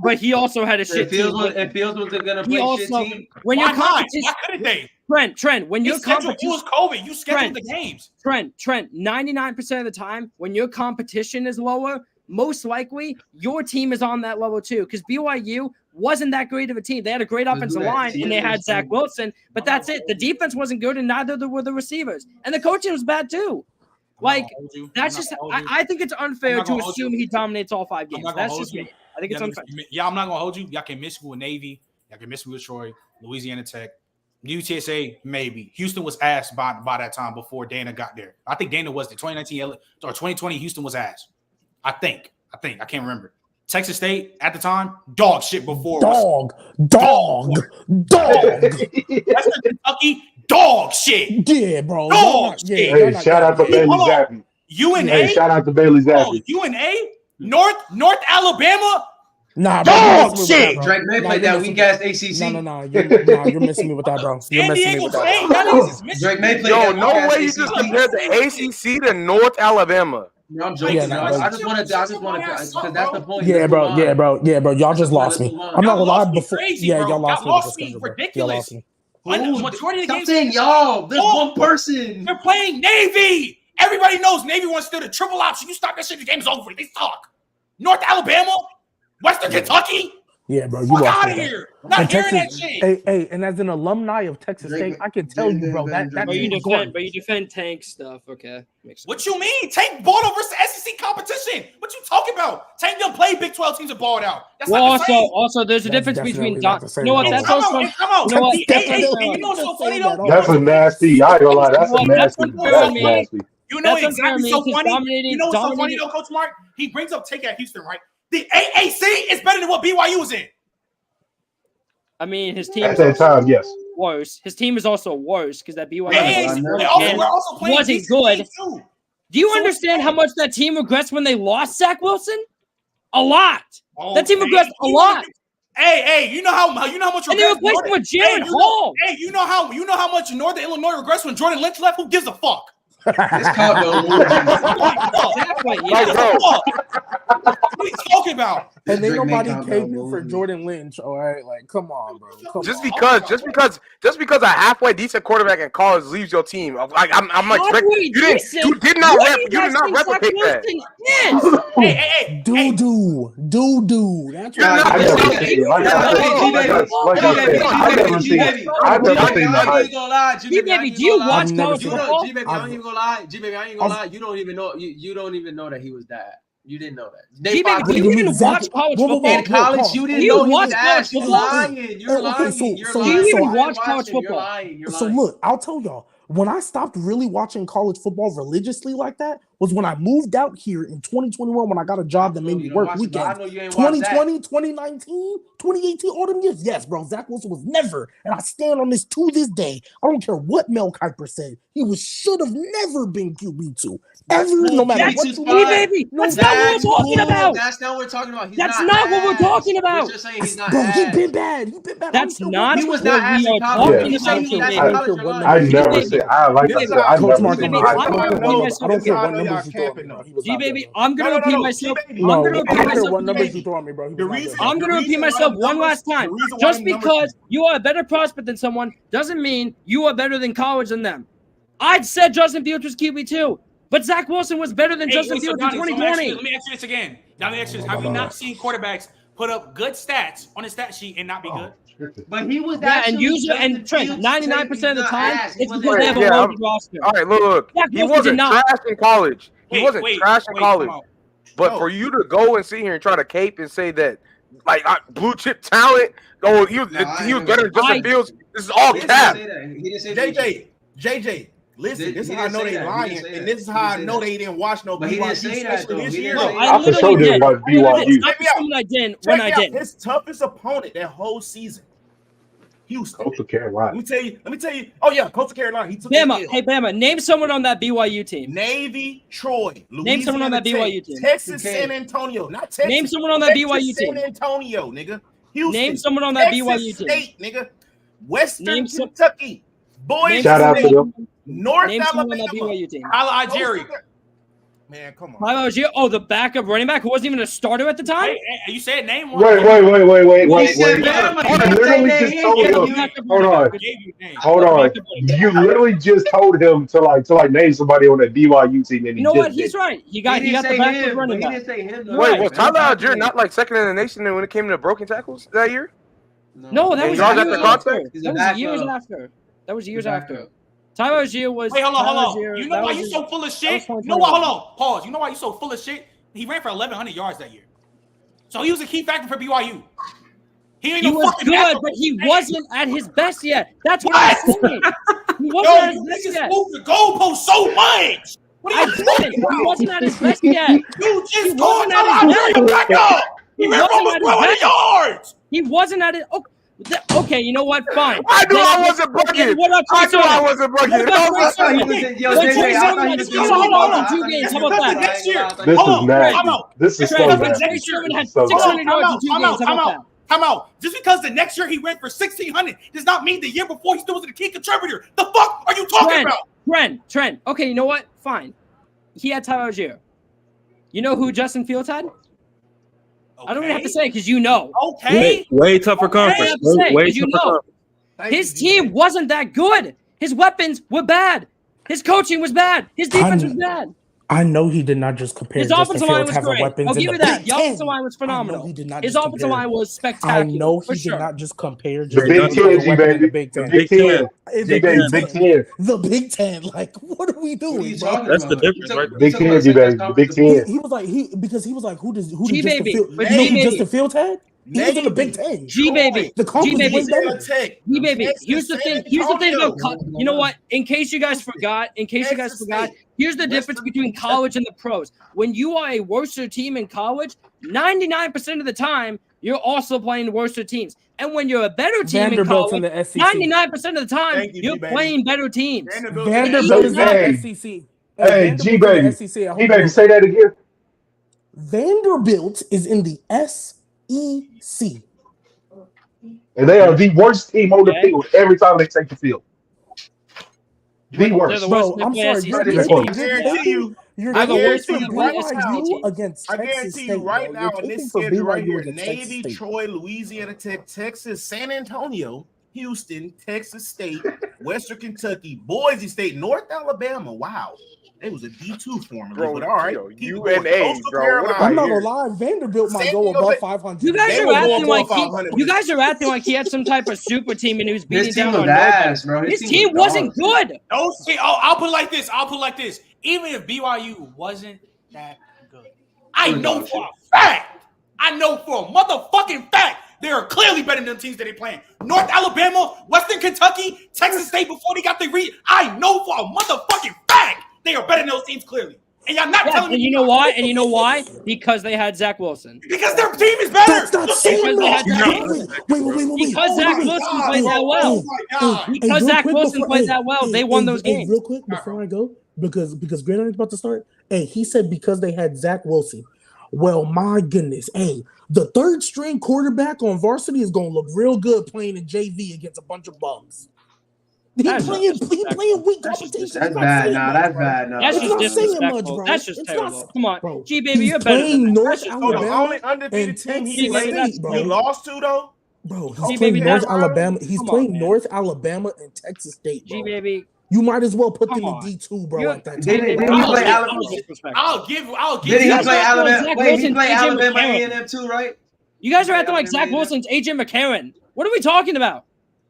But he also had a shit team. If Fields wasn't gonna play shit team, when your competition, why couldn't they? Trent, when your competition, it was COVID. You scheduled the games. Trent, 99% of the time, when your competition is lower, most likely your team is on that level too. Because BYU wasn't that great of a team. They had a great offensive line and they had Zach Wilson, but that's it. The defense wasn't good, and neither were the receivers, and the coaching was bad too. Like that's just. I think it's unfair to assume he dominates all 5 games. That's just me. I think it's unfair. Yeah, I'm not gonna hold you. Y'all can miss me with Navy. Y'all can miss me with Troy, Louisiana Tech, UTSA, maybe. Houston was asked by that time before Dana got there. I think Dana was the 2019 or 2020. Houston was asked. I think. I can't remember. Texas State at the time, dog shit before. Dog. That's the Kentucky dog shit. Yeah, bro. Dog shit. Hey, shout out to Bailey Zappi. UNA. Hey, shout out to Bailey Zappi. UNA. North Alabama. Nah, dog shit. Drake May played that weak ass ACC. No, you're missing me with that, bro. San Diego State. Drake May played that. No way you just compared the ACC to North Alabama. No, I'm joking. I just wanted to, because that's the point. Yeah, bro. Y'all just lost me. I'm not gonna lie. Before, y'all lost me. Ridiculous. Majority of the games. Saying y'all. There's one person. They're playing Navy. Everybody knows Navy wants to do the triple option. You stop that shit. The game's over. They suck. North Alabama, Western Kentucky. Yeah, bro. You Fuck lost out of here. Not hearing that shit. Hey, and as an alumni of Texas State, I can tell you, bro, that but you defend Tank stuff. Okay. What you mean? Tank balled over the SEC competition. What you talking about? Tank done played Big 12 teams and balled out. That's also, there's a difference between Don. You know what? That's also. You know what's so funny though? That's a nasty. I ain't gonna lie. That's a nasty. That's nasty. You know exactly so funny. You know what's so funny though, Coach Mark? He brings up Tank at Houston, right? The AAC is better than what BYU was in. I mean, his team at that time, yes. Worse. His team is also worse because that BYU wasn't good. Do you understand how much that team regressed when they lost Zach Wilson? A lot. That team regressed a lot. Hey, you know how much and they replaced him with Jaron Hall. You know how much Northern Illinois regressed when Jordan Lynch left? Who gives a fuck? This cop don't move. Exactly. Yeah. What are you talking about? And then nobody came in for Jordan Lynch. All right, like come on, bro. Just because a halfway decent quarterback in college leaves your team, like I'm like you did not replicate that. Hey. Doo. That's I've never seen that. G-Baby, do you watch college football? G-Baby, I ain't gonna lie. You don't even know that he was that. You didn't know that. G-Baby, you didn't watch college football. In college, you didn't know he was ass. You're lying. You're lying. Do you even watch college football? So look, I'll tell y'all. When I stopped really watching college football religiously like that was when I moved out here in 2021 when I got a job that made me work weekends. 2020, 2019, 2018, all them years. Yes, bro. Zach Wilson was never, and I stand on this to this day. I don't care what Mel Kiper said. He should have never been QB2. No matter what you baby. That's not what we're talking about. That's not what we're talking about. That's not what we're talking about. We're just saying he's not bro, he been bad. That's not he was not ass in college. I never said I like I said I never seen I don't care what numbers you throw me. G-Baby, I'm gonna repeat myself. No, I don't care what numbers you throw at me, bro. I'm gonna repeat myself one last time. Just because you are a better prospect than someone doesn't mean you are better than college than them. I said Justin Fields was QB too. But Zach Wilson was better than Justin Fields in 2020. Let me ask you this again. Have you not seen quarterbacks put up good stats on his stat sheet and not be good? But he was and Trent, 99% of the time, it's because they have a loaded roster. All right, look. He wasn't trash in college. He wasn't trash in college. But for you to go and sit here and try to cape and say that, like, blue chip talent, he was better than Justin Fields, this is all cap. JJ, Listen, this is how I know they lying, and this is how I know they didn't watch no BYU special this year. I for sure didn't watch BYU. When I did. His toughest opponent that whole season, Houston. Coastal Carolina. Let me tell you. Oh yeah, Coastal Carolina. He took Bama. Hey Bama, name someone on that BYU team. Navy, Troy, name someone on that BYU team. Texas, San Antonio, not Texas. Name someone on that BYU team. San Antonio, nigga. Houston. Name someone on that BYU team. State, nigga. Western Kentucky. Boys. Shout out to them. North Name Alabama. Someone on that BYU team. Jerry. Man, come on. Oh, the backup running back who wasn't even a starter at the time. Hey, you said name one. Wait. Hold on. You literally just told him to name somebody on that BYU team. And you know what? He's right. He got the backup running back. Wait, was Tyler Algier not like second in the nation when it came to broken tackles that year? No, that was years after. That was years after. Tyler Algier was. Wait, hold on. You know why you so full of shit? You know why? Hold on. Pause. You know why you so full of shit? He ran for 1,100 yards that year, so he was a key factor for BYU. He was good, but he wasn't at his best yet. That's what I'm saying. He wasn't at his best yet. Moved the goalpost so much. What are you doing? He wasn't at his best yet. You just told him to back up. He ran for almost 1,200 yards. He wasn't at it. Okay, you know what? Fine. I knew I wasn't bugging. I wasn't bugging. Hold on, 2 games. How about that? Next year. This is so nasty. Come out. Just because the next year he ran for 1,600 does not mean the year before he still was a key contributor. The fuck are you talking about? Trent. Okay, you know what? Fine. He had Tyler Algier. You know who Justin Fields had? I don't even have to say because you know. Okay. Way tougher conference. His team wasn't that good. His weapons were bad. His coaching was bad. His defense was bad. I know he did not just compare. His offensive line was great. I'll give you that. The offensive line was phenomenal. His offensive line was spectacular. I know he did not just compare. The Big Ten. The Big Ten. Like, what are we doing? That's the difference, right? Big Ten, baby. The Big Ten. He was like who does Justin Fields had? He was in the Big Ten. G-Baby. The conference was better. G-Baby. Here's the thing about you know what? In case you guys forgot, here's the difference between college and the pros. When you are a worser team in college, 99% of the time, you're also playing worser teams. And when you're a better team in college, 99% of the time, you're playing better teams. Vanderbilt is in the SEC. Hey, G-Baby. G-Baby, say that again. Vanderbilt is in the SEC. And they are the worst team on the field every time they take the field. The worst. Bro, I'm sorry. I guarantee you. I guarantee you right now on this schedule right here: Navy, Troy, Louisiana Tech, Texas, San Antonio, Houston, Texas State, Western Kentucky, Boise State, North Alabama. Wow. It was a D2 formula, but all right. UNA, bro. I'm not gonna lie. Vanderbilt might go above 500. You guys are acting like he had some type of super team and he was beating down on nobody. His team wasn't good. I'll put it like this. Even if BYU wasn't that good, I know for a motherfucking fact they are clearly better than the teams that they playing. North Alabama, Western Kentucky, Texas State before they got the read. I know for a motherfucking fact they are better than those teams clearly. And y'all not telling me. And you know why? And you know why? Because they had Zach Wilson. Because their team is better. That's not saying that. Wait. Because Zach Wilson played that well. Because Zach Wilson played that well, they won those games. Real quick before I go, because Grant is about to start. Hey, he said because they had Zach Wilson. Well, my goodness. Hey, the third string quarterback on varsity is gonna look real good playing in JV against a bunch of bums. He playing weak competition. That's bad. That's bad. That's just disrespectful. That's just terrible. Come on, bro. G-Baby, you're better than North Alabama. The only undefeated team he lost to, though? Bro, he's playing North Alabama. He's playing North Alabama and Texas State, bro. G-Baby. You might as well put them in D2, bro. At that Did he play Alabama? I'll give. Did he play Alabama? Wait, he played Alabama A&M too, right? You guys are acting like Zach Wilson's AJ McCarron. What are we talking about?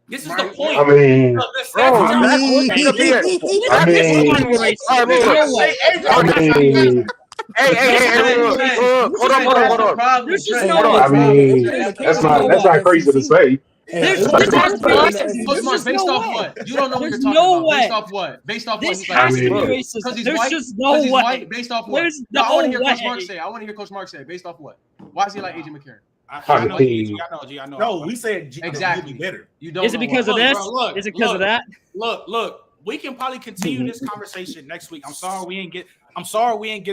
This is the point. I mean, hold on. I mean, that's not crazy to say. There's based off what? You don't know what you're talking about. Based off what? Based off what? He's like, because he's white. Just no way. White. Based off what? There's no, I want to hear way. Coach Mark say. I want to hear Coach Mark say. Based off what? Why is he like AJ McCarron? I know. No, we said exactly better. You don't. Is it because of this? Look, is it because of that? Look. We can probably continue this conversation next week. I'm sorry we ain't get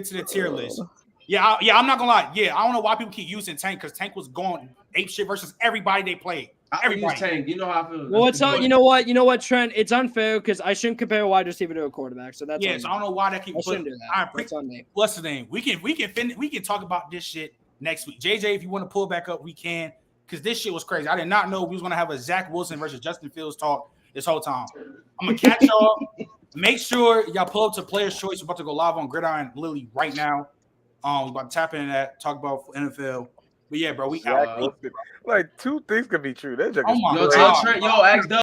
to the tier list. Yeah, I'm not gonna lie. Yeah, I don't know why people keep using Tank because Tank was going ape shit versus everybody they played. Everybody. Tank. You know how I feel. Well, it's you know what, Trent? It's unfair because I shouldn't compare a wide receiver to a quarterback. So that's so I don't know why that keeps. I shouldn't do that. That's on me. What's the name? We can talk about this shit next week. JJ, if you want to pull back up, we can because this shit was crazy. I did not know we was gonna have a Zach Wilson versus Justin Fields talk this whole time. I'm gonna catch y'all. Make sure y'all pull up to Player's Choice. We're about to go live on Gridiron literally right now. We're about to tap into that, talk about NFL. But yeah, bro, we out. Like 2 things could be true. That's just Trent, ask